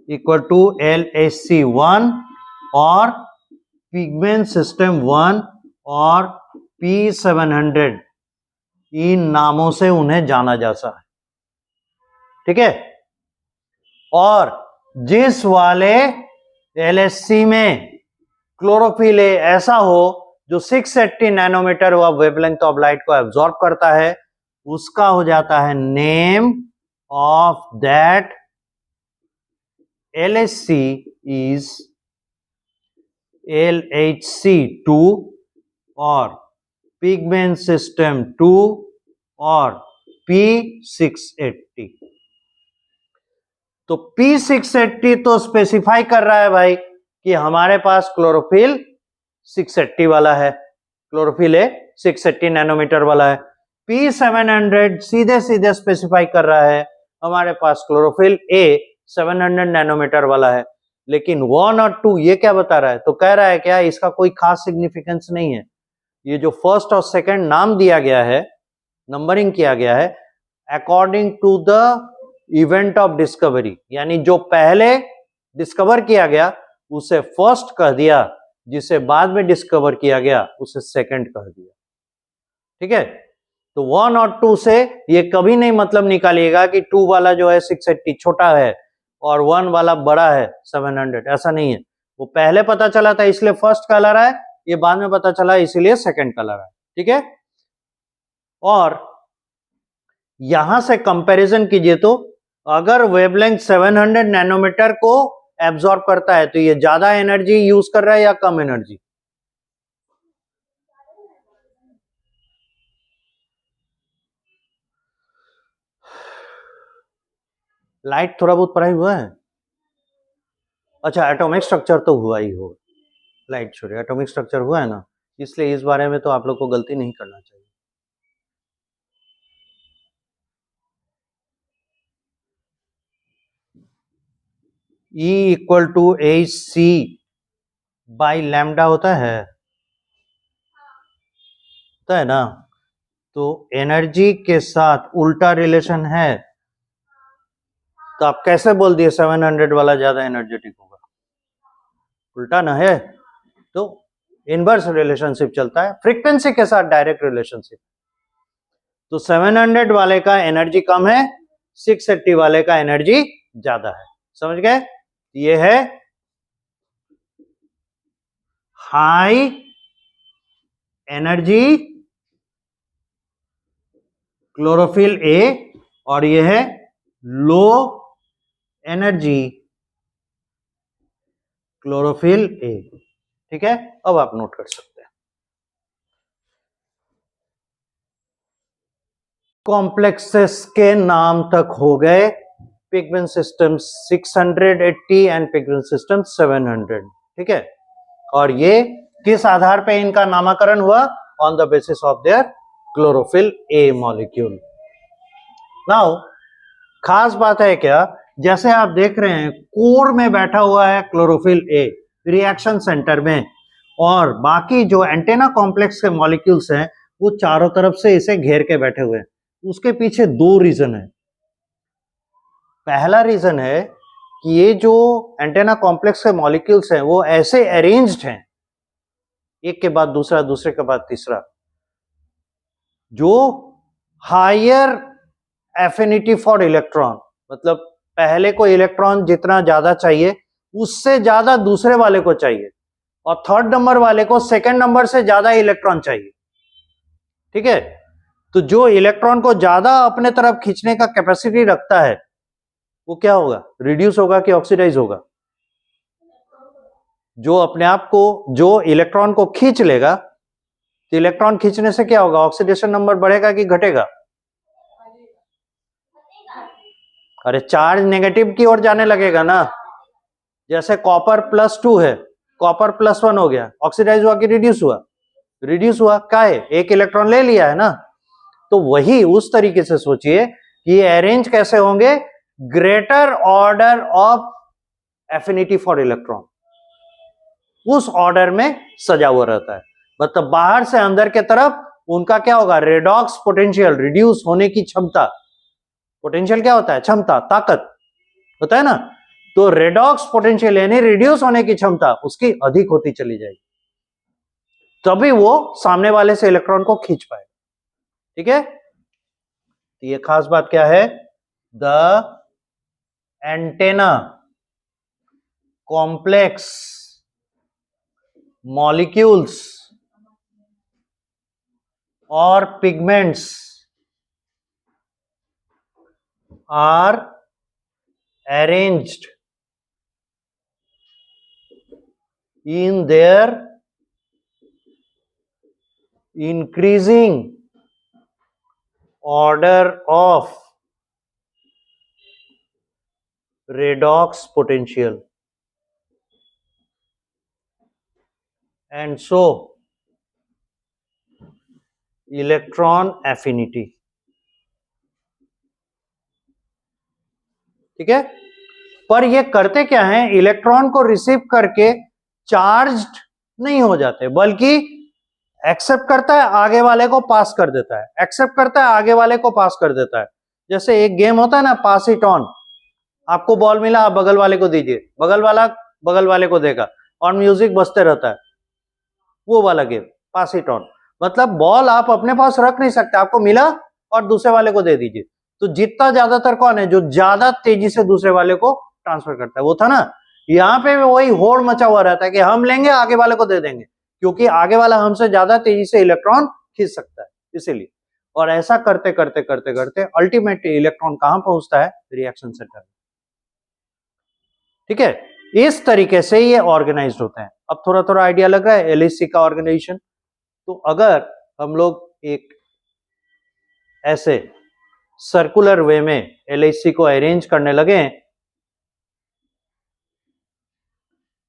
[SPEAKER 1] equal to LHC1 और पिगमेंट सिस्टम 1 और P700, इन नामों से उन्हें जाना जाता है। ठीक है। और जिस वाले LHC में क्लोरोफिल ए ऐसा हो जो 680 नैनोमीटर वेवलेंथ ऑफ लाइट को एब्जॉर्ब करता है, उसका हो जाता है name of that LHC is LHC2 और पिगमेंट सिस्टम 2 और P680। तो P680 तो स्पेसिफाई कर रहा है भाई कि हमारे पास क्लोरोफिल 680 वाला है, क्लोरोफिल ए 680 नैनोमीटर वाला है। P700 सीधे सीधे स्पेसिफाई कर रहा है हमारे पास क्लोरोफिल ए 700 नैनोमीटर वाला है। लेकिन 1 और 2 ये क्या बता रहा है? तो कह रहा है क्या इसका कोई खास सिग्निफिकेंस नहीं है। ये जो फर्स्ट और सेकंड नाम दिया गया है, नंबरिंग किया गया है according to the event of discovery, यानी जो पहले डिस्कवर किया गया उसे फर्स्ट कह दिया, जिसे बाद में डिस्कवर किया गया उसे सेकंड कह दिया। ठीक है। तो 1 और 2 से ये कभी नहीं मतलब निकालिएगा कि 2 वाला जो है 680 छोटा है और 1 वाला बड़ा है 700, ऐसा नहीं है। वो पहले पता चला था इसलिए फर्स्ट कहला रहा है, ये बाद में पता चला इसीलिए सेकंड कहला रहा है। ठीक है। और यहां से कंपैरिजन कीजिए तो अगर वेवलेंथ 700 नैनोमीटर को एब्जॉर्ब करता है तो ये ज्यादा एनर्जी यूज कर रहा है या कम एनर्जी? लाइट थोड़ा बहुत पढ़ाई हुआ है? अच्छा, एटॉमिक स्ट्रक्चर तो हुआ ही होगा, लाइट छोड़िए, एटॉमिक स्ट्रक्चर हुआ है ना, इसलिए इस बारे में तो आप लोग को गलती नहीं करना चाहिए। E equal to HC by lambda होता है ना। तो एनर्जी के साथ उल्टा रिलेशन है, तो आप कैसे बोल दिए 700 वाला ज्यादा एनर्जेटिक होगा? उल्टा ना है, तो इनवर्स रिलेशनशिप चलता है, फ्रीक्वेंसी के साथ डायरेक्ट रिलेशनशिप। तो 700 वाले का एनर्जी कम है, 680 वाले का एनर्जी ज्यादा है। समझ गए? ये है हाई एनर्जी क्लोरोफिल ए और ये है लो एनर्जी क्लोरोफिल ए। ठीक है। अब आप नोट कर सकते हैं। कॉम्प्लेक्सेस के नाम तक हो गए, pigment system 680 and pigment system 700। ठीक है। और ये किस आधार पे इनका नामकरण हुआ? On the basis of their chlorophyll A molecule. Now खास बात है क्या, जैसे आप देख रहे हैं कोर में बैठा हुआ है क्लोरोफिल ए रिएक्शन सेंटर में, और बाकी जो एंटेना कॉम्प्लेक्स के मॉलिक्यूल्स हैं वो चारों तरफ से इसे घेर के बैठे हुए हैं। उसके पीछे दो रीजन है। पहला रीजन है कि ये जो एंटेना कॉम्प्लेक्स के मॉलिक्यूल्स हैं वो ऐसे अरेंज्ड हैं, एक के बाद दूसरा, दूसरे के बाद तीसरा, जो हायर एफिनिटी फॉर इलेक्ट्रॉन, मतलब पहले को इलेक्ट्रॉन जितना ज्यादा चाहिए उससे ज्यादा दूसरे वाले को चाहिए, और थर्ड नंबर वाले को सेकंड नंबर से ज्यादा इलेक्ट्रॉन चाहिए। ठीक है। तो जो इलेक्ट्रॉन को ज्यादा अपने तरफ खींचने का कैपेसिटी रखता है वो क्या होगा? रिड्यूस होगा कि ऑक्सीडाइज होगा? जो अपने आप को, जो इलेक्ट्रॉन को खींच लेगा, तो इलेक्ट्रॉन खींचने से क्या होगा? ऑक्सीडेशन नंबर बढ़ेगा कि घटेगा? अरे चार्ज नेगेटिव की ओर जाने लगेगा ना। जैसे कॉपर +2 है, कॉपर +1 हो गया, ऑक्सीडाइज हुआ कि रिड्यूस हुआ? रिड्यूस हुआ। क्या है? एक इलेक्ट्रॉन ले लिया है ना। तो वही उस तरीके से सोचिए कि ये अरेंज कैसे होंगे, greater order of affinity for electron, उस ऑर्डर में सजा हुआ रहता है। मतलब बाहर से अंदर के तरफ उनका क्या होगा, रेडॉक्स पोटेंशियल, रिड्यूस होने की क्षमता। पोटेंशियल क्या होता है? क्षमता, ताकत होता है ना। तो रेडॉक्स पोटेंशियल यानी रिड्यूस होने की क्षमता उसकी अधिक होती चली जाएगी, तभी वो सामने वाले से इलेक्ट्रॉन को खींच पाए। ठीक है, तो ये खास बात क्या है? द एंटेना कॉम्प्लेक्स मॉलिक्यूल्स और pigments are arranged in their increasing order of redox potential, and so electron affinity. ठीक है, पर ये करते क्या हैं? इलेक्ट्रॉन को रिसीव करके चार्ज्ड नहीं हो जाते, बल्कि एक्सेप्ट करता है, आगे वाले को पास कर देता है, एक्सेप्ट करता है, आगे वाले को पास कर देता है। जैसे एक गेम होता है ना, पास इट ऑन। आपको बॉल मिला, आप बगल वाले को दीजिए, बगल वाला बगल वाले को देगा और म्यूजिक बजते रहता है, वो वाला गेम पास इट ऑन। मतलब बॉल आप अपने पास रख नहीं सकते, आपको मिला और दूसरे वाले को दे दीजिए। तो जीतता ज्यादातर कौन है? जो ज्यादा तेजी से दूसरे वाले को ट्रांसफर करता है, वो था ना। यहाँ पे वही होड़ मचा हुआ रहता है कि हम लेंगे, आगे वाले को दे देंगे, क्योंकि आगे वाला हमसे ज्यादा तेजी से इलेक्ट्रॉन खींच सकता है, इसीलिए। और ऐसा करते करते करते करते अल्टीमेटली इलेक्ट्रॉन कहां पहुंचता है? Reaction centre. ठीक है, इस तरीके से ये ऑर्गेनाइज्ड होते हैं। अब थोड़ा थोड़ा आइडिया लग रहा है एलएचसी का ऑर्गेनाइजेशन। तो अगर हम लोग एक ऐसे सर्कुलर वे में एलएचसी को अरेंज करने लगे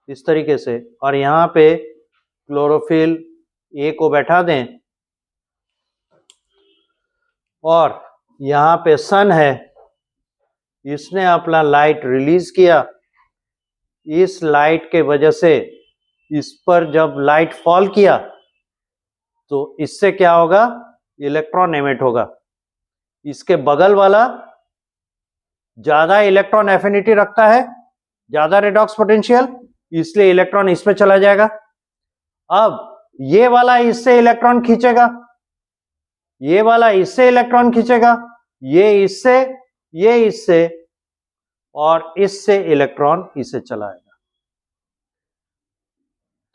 [SPEAKER 1] इस तरीके से, और यहां पे क्लोरोफिल ए को बैठा दें, और यहां पे सन है, इसने अपना लाइट रिलीज किया, इस लाइट के वजह से इस पर जब लाइट फॉल किया तो इससे क्या होगा? इलेक्ट्रॉन एमिट होगा। इसके बगल वाला ज्यादा इलेक्ट्रॉन एफिनिटी रखता है, ज्यादा रेडॉक्स पोटेंशियल, इसलिए इलेक्ट्रॉन इसमें चला जाएगा। अब ये वाला इससे इलेक्ट्रॉन खींचेगा, ये वाला इससे इलेक्ट्रॉन खींचेगा, ये इससे और इससे इलेक्ट्रॉन इसे चलाएगा।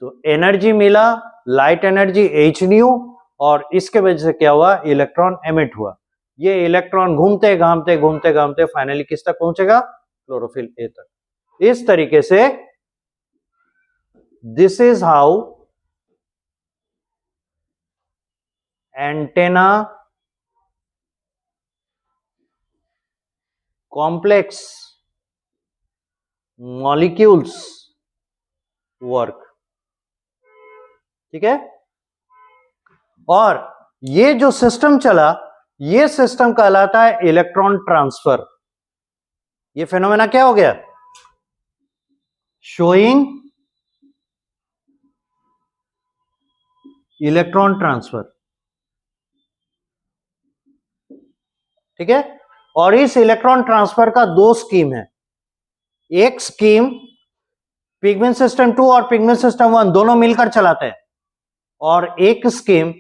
[SPEAKER 1] तो एनर्जी मिला, लाइट एनर्जी h न्यू, और इसके वजह से क्या हुआ? इलेक्ट्रॉन एमिट हुआ। ये इलेक्ट्रॉन घूमते घामते घूमते घामते फाइनली किस तक पहुंचेगा? क्लोरोफिल ए तक। इस तरीके से this is how antenna complex molecules work. ठीक है, और ये जो सिस्टम चला, ये सिस्टम कहलाता है इलेक्ट्रॉन ट्रांसफर। ये फेनोमेना क्या हो गया? Showing electron transfer. ठीक है, और इस इलेक्ट्रॉन ट्रांसफर का दो स्कीम है। एक स्कीम पिगमेंट सिस्टम 2 और पिगमेंट सिस्टम 1 दोनों मिलकर चलाते हैं, और एक स्कीम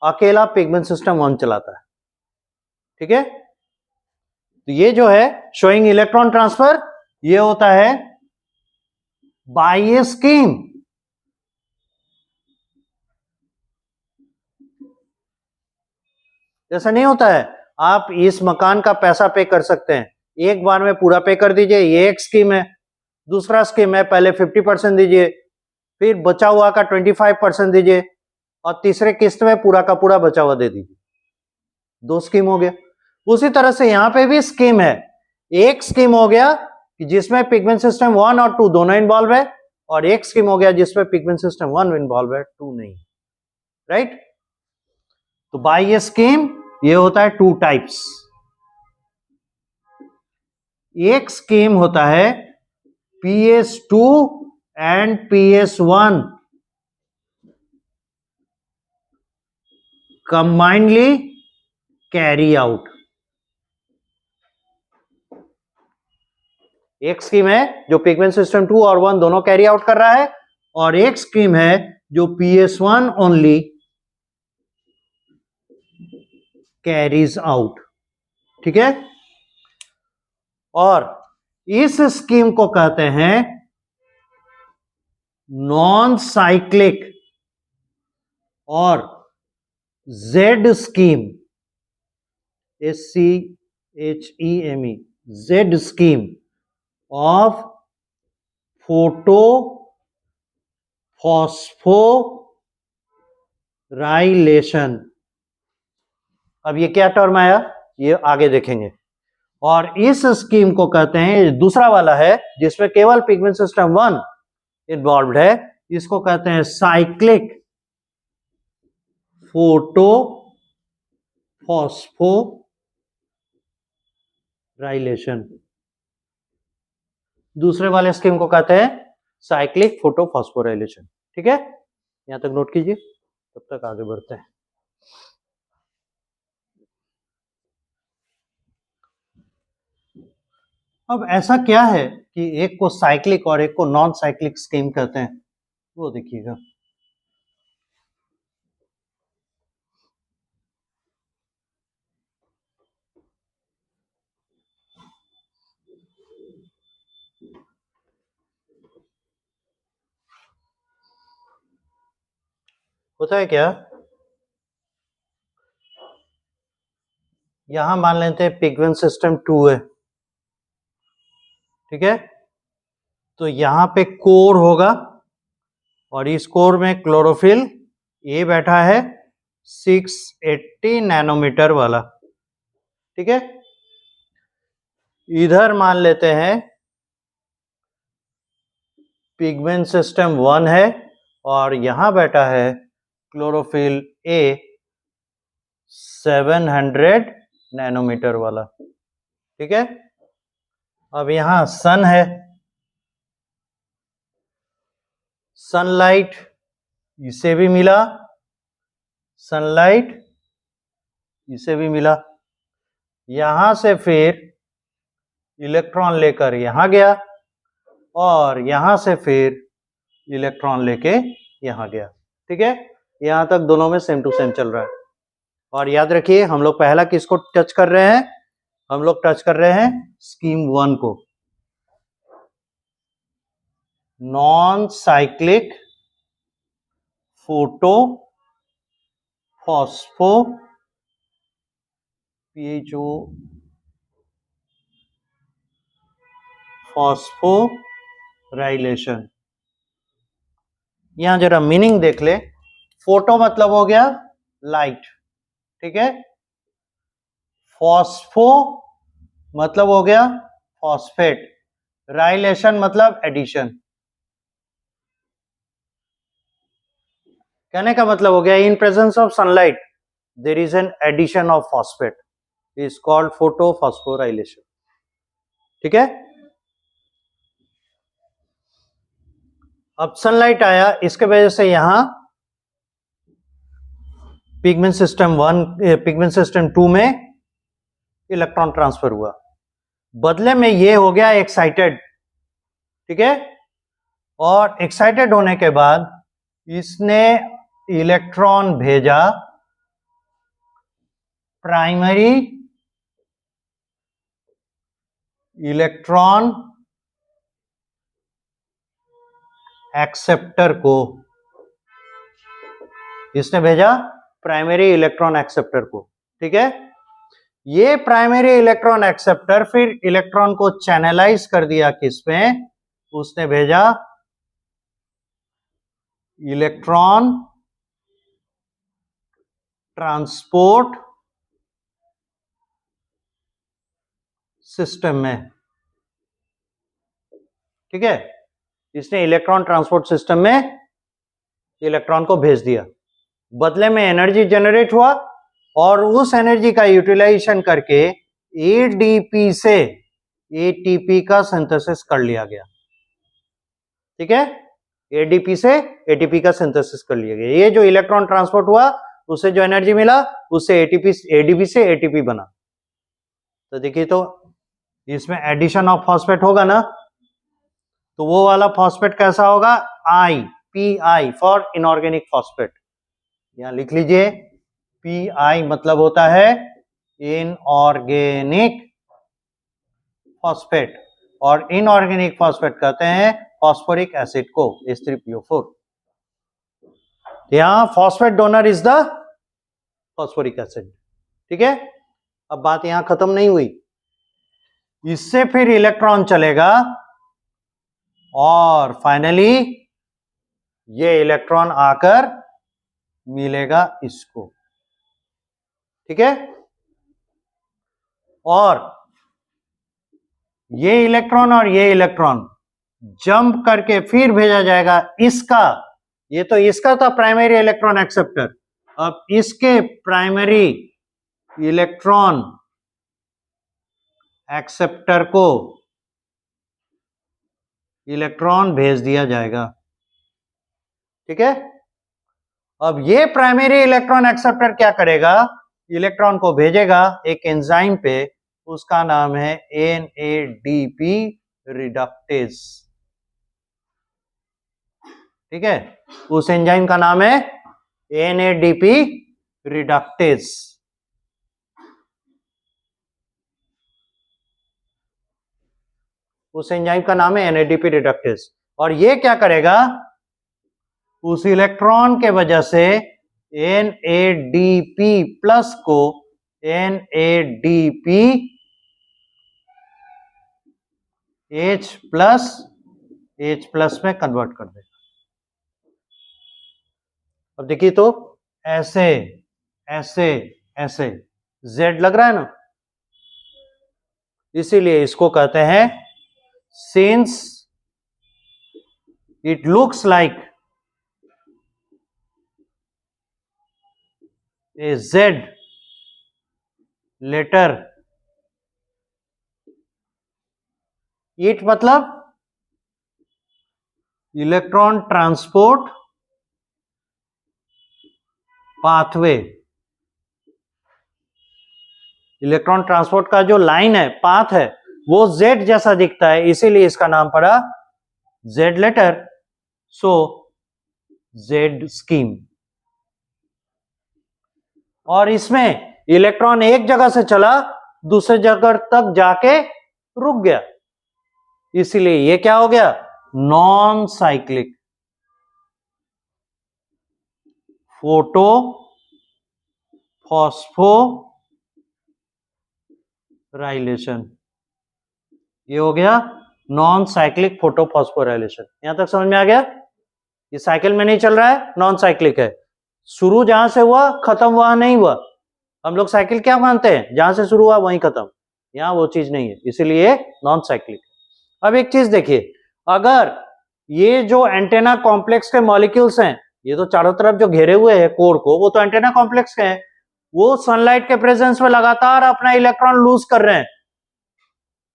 [SPEAKER 1] अकेला पिगमेंट सिस्टम 1 चलाता है। ठीक है, तो ये जो है शोइंग इलेक्ट्रॉन ट्रांसफर, ये होता है बाह्य स्कीम। जैसा नहीं होता है, आप इस मकान का पैसा पे कर सकते हैं, एक बार में पूरा पे कर दीजिए, ये एक स्कीम है। दूसरा स्कीम है पहले 50% दीजिए, फिर बचा हुआ का 25% दीजिए, और तीसरे किस्त में पूरा का पूरा बचा हुआ दे दीजिए। दो स्कीम हो गया। उसी तरह से यहां पे भी स्कीम है। एक स्कीम हो गया कि जिसमें पिगमेंट सिस्टम 1 और 2 दोनों इन्वॉल्व है, और एक स्कीम हो गया जिसमें पिगमेंट सिस्टम 1 इन्वॉल्व है, 2 नहीं, राइट। तो बाय ये स्कीम ये होता है 2 टाइप्स। एक स्कीम होता है PS2 and PS1 combinedly carry out. एक स्कीम है जो पिगमेंट सिस्टम 2 और 1 दोनों कैरी आउट कर रहा है, और एक स्कीम है जो PS1 ओनली कैरीज आउट, ठीक है। और इस स्कीम को कहते हैं नॉन साइक्लिक और Z scheme, SCHEME, Z scheme of photo phosphorylation. अब ये क्या टर्म आया ये आगे देखेंगे। और इस स्कीम को कहते हैं, दूसरा वाला है जिसमें केवल पिगमेंट सिस्टम 1 इन्वॉल्व है, इसको कहते हैं साइक्लिक फोटो फॉस्फोराइलेशन। दूसरे वाले स्कीम को कहते हैं साइक्लिक फोटो फॉस्फोराइलेशन, ठीक है। यहां तक नोट कीजिए, तब तक आगे बढ़ते हैं। अब ऐसा क्या है कि एक को साइक्लिक और एक को नॉन साइक्लिक स्कीम कहते हैं, वो देखिएगा। होता है क्या, यहां मान लेते हैं पिगमेंट सिस्टम 2 है, ठीक है। तो यहां पे कोर होगा, और इस कोर में क्लोरोफिल ये बैठा है 680 नैनोमीटर वाला, ठीक है। इधर मान लेते हैं पिगमेंट सिस्टम 1 है, और यहां बैठा है क्लोरोफिल ए 700 नैनोमीटर वाला, ठीक है। अब यहां सन है, सनलाइट इसे भी मिला, सनलाइट इसे भी मिला, यहां से फिर इलेक्ट्रॉन लेकर यहां गया, और यहां से फिर इलेक्ट्रॉन लेके यहां गया, ठीक है। यहां तक दोनों में सेम टू सेम चल रहा है। और याद रखिए हम लोग पहला किसको टच कर रहे हैं, हम लोग टच कर रहे हैं स्कीम 1 को, non cyclic photo phospho PHO phosphorylation. यहां जरा मीनिंग देख ले, फोटो मतलब हो गया लाइट, ठीक है। फॉस्फो मतलब हो गया फॉस्फेट, राइलेशन मतलब एडिशन। कहने का मतलब हो गया in presence of sunlight there is an addition of phosphate, is called photophosphorylation, ठीक है। अब सनलाइट आया, इसके वजह से यहां पिगमेंट सिस्टम 2 में इलेक्ट्रॉन ट्रांसफर हुआ, बदले में ये हो गया एक्साइटेड, ठीक है। और एक्साइटेड होने के बाद इसने इलेक्ट्रॉन भेजा प्राइमरी इलेक्ट्रॉन एक्सेप्टर को, इसने भेजा प्राइमरी इलेक्ट्रॉन एक्सेप्टर को, ठीक है। ये प्राइमरी इलेक्ट्रॉन एक्सेप्टर फिर इलेक्ट्रॉन को चैनलाइज कर दिया किसमें, उसने भेजा इलेक्ट्रॉन ट्रांसपोर्ट सिस्टम में, ठीक है, इसने इलेक्ट्रॉन ट्रांसपोर्ट सिस्टम में इलेक्ट्रॉन को भेज दिया, बदले में एनर्जी जनरेट हुआ और उस एनर्जी का यूटिलाइजेशन करके एडीपी से एटीपी का सिंथेसिस कर लिया गया। ठीक है, एडीपी से एटीपी का सिंथेसिस कर लिया गया। ये जो इलेक्ट्रॉन ट्रांसपोर्ट हुआ उससे जो एनर्जी मिला उससे एडीपी से एटीपी बना। तो देखिए, तो इसमें एडिशन ऑफ फॉस्फेट होगा ना, तो वो वाला फॉस्फेट कैसा होगा, I, P I for inorganic phosphate. यहां लिख लीजिए, पी आई मतलब होता है इनऑर्गेनिक फॉस्फेट, और इनऑर्गेनिक फॉस्फेट कहते हैं फॉस्फोरिक एसिड को, H3PO4। यहां phosphate donor is the phosphoric acid. ठीक है, अब बात यहां खत्म नहीं हुई, इससे फिर इलेक्ट्रॉन चलेगा और फाइनली ये इलेक्ट्रॉन आकर मिलेगा इसको। ठीक है, और ये इलेक्ट्रॉन और ये इलेक्ट्रॉन जंप करके फिर भेजा जाएगा इसका, ये तो इसका था प्राइमरी इलेक्ट्रॉन एक्सेप्टर, अब इसके प्राइमरी इलेक्ट्रॉन एक्सेप्टर को इलेक्ट्रॉन भेज दिया जाएगा। ठीक है, अब ये प्राइमरी इलेक्ट्रॉन एक्सेप्टर क्या करेगा, इलेक्ट्रॉन को भेजेगा एक एंजाइम पे, उसका नाम है NADP रिडक्टेज। ठीक है, उस एंजाइम का नाम है NADP रिडक्टेज। उस एंजाइम का नाम है NADP रिडक्टेज, और ये क्या करेगा, उस इलेक्ट्रॉन के वजह से NADP प्लस को NADP H प्लस में कन्वर्ट कर देगा। अब देखिए, तो ऐसे ऐसे ऐसे Z लग रहा है ना, इसीलिए इसको कहते हैं, since it looks like a Z letter, it मतलब electron transport pathway. Electron transport का जो लाइन है, पाथ है, वो Z जैसा दिखता है, इसीलिए इसका नाम पड़ा Z लेटर, सो Z स्कीम। और इसमें इलेक्ट्रॉन एक जगह से चला दूसरे जगह तक जाके रुक गया, इसीलिए ये क्या हो गया, नॉन साइक्लिक फोटो फॉस्फोराइलेशन। ये हो गया नॉन साइक्लिक फोटोफॉस्फोराइलेशन। यहां तक समझ में आ गया, ये साइकिल में नहीं चल रहा है, नॉन साइक्लिक है, शुरू जहां से हुआ खत्म वहां नहीं हुआ। हम लोग साइकिल क्या मानते हैं, जहां से शुरू हुआ वहीं खत्म, यहां वो चीज नहीं है, इसीलिए नॉन साइक्लिक। अब एक चीज देखिए, अगर ये जो एंटेना कॉम्प्लेक्स के मॉलिक्यूल्स हैं, ये तो चारों तरफ जो घेरे हुए हैं कोर को, वो तो एंटेना कॉम्प्लेक्स के हैं, वो सनलाइट के प्रेजेंस में लगातार अपना इलेक्ट्रॉन लूज कर रहे हैं।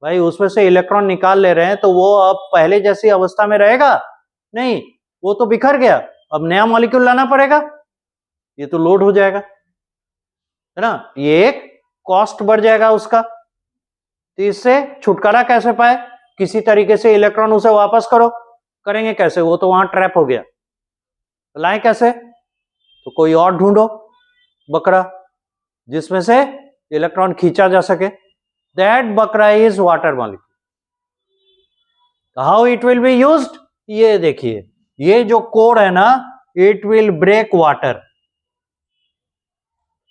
[SPEAKER 1] भाई उसमें से इलेक्ट्रॉन निकाल ले रहे हैं, तो वो अब पहले जैसी अवस्था में रहेगा नहीं, वो तो बिखर गया, अब नया मॉलिक्यूल लाना पड़ेगा, ये तो लोड हो जाएगा, है ना, ये एक कॉस्ट बढ़ जाएगा उसका। तो इससे छुटकारा कैसे पाए, किसी तरीके से इलेक्ट्रॉन उसे वापस करो, करेंगे कैसे, वो तो वहां ट्रैप हो गया, लाएं कैसे, तो कोई और ढूंढो बकरा जिसमें से इलेक्ट्रॉन खींचा जा सके। दैट बकरा is water molecule. How it will be used, ये देखिए, ये जो कोड है ना, it will break water,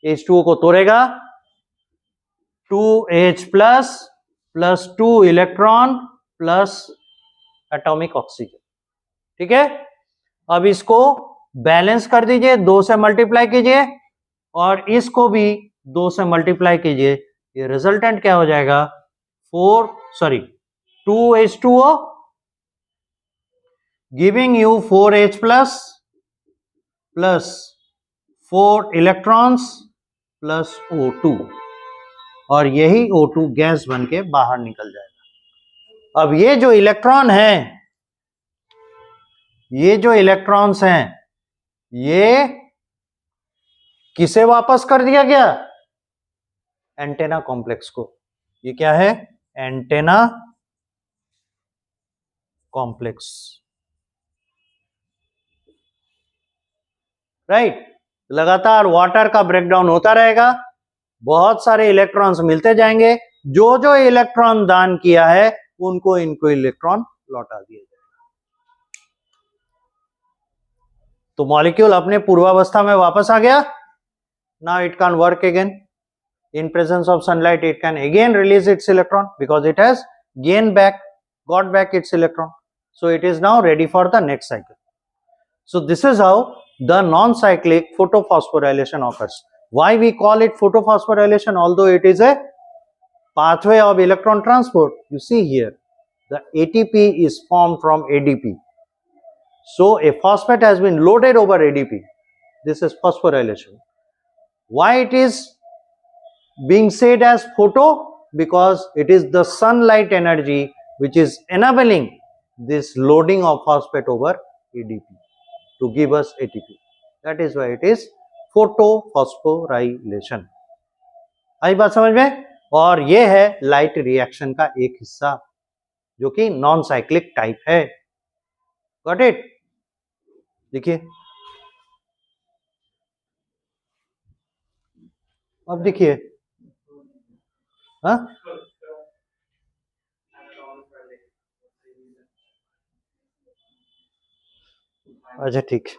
[SPEAKER 1] H2O को तोड़ेगा, 2H plus plus 2 electron plus atomic oxygen. ठीक है, अब इसको बैलेंस कर दीजिए, 2 से मल्टीप्लाई कीजिए और इसको भी 2 से मल्टीप्लाई कीजिए, ये रिजल्टेंट क्या हो जाएगा, 2H2O giving you 4H plus 4 electrons plus O2, और यही O2 गैस बन के बाहर निकल जाएगा। अब ये जो इलेक्ट्रॉन है, ये जो इलेक्ट्रॉन्स हैं, ये किसे वापस कर दिया गया? एंटेना कॉम्प्लेक्स को। ये क्या है? Antenna complex, right. लगातार वाटर का ब्रेकडाउन होता रहेगा, बहुत सारे इलेक्ट्रॉन्स मिलते जाएंगे, जो जो इलेक्ट्रॉन दान किया है उनको इनको इलेक्ट्रॉन लौटा दिया जाएगा। तो मॉलिक्यूल अपने पूर्वावस्था में वापस आ गया। Now it can work again in presence of sunlight. It can again release its electron because it has got back its electron, so it is now ready for the next cycle. So this is how the non-cyclic photophosphorylation occurs. Why we call it photophosphorylation, although it is a pathway of electron transport? You see here, the ATP is formed from ADP. So a phosphate has been loaded over ADP. This is phosphorylation. Why it is being said as photo? Because it is the sunlight energy which is enabling this loading of phosphate over ADP to give us ATP. That is why it is photophosphorylation. आई बात समझ में? और ये है लाइट रिएक्शन का एक हिस्सा जो कि नॉन साइक्लिक टाइप है। Got it? देखिए, अब देखिए, हाँ, अच्छा ठीक है।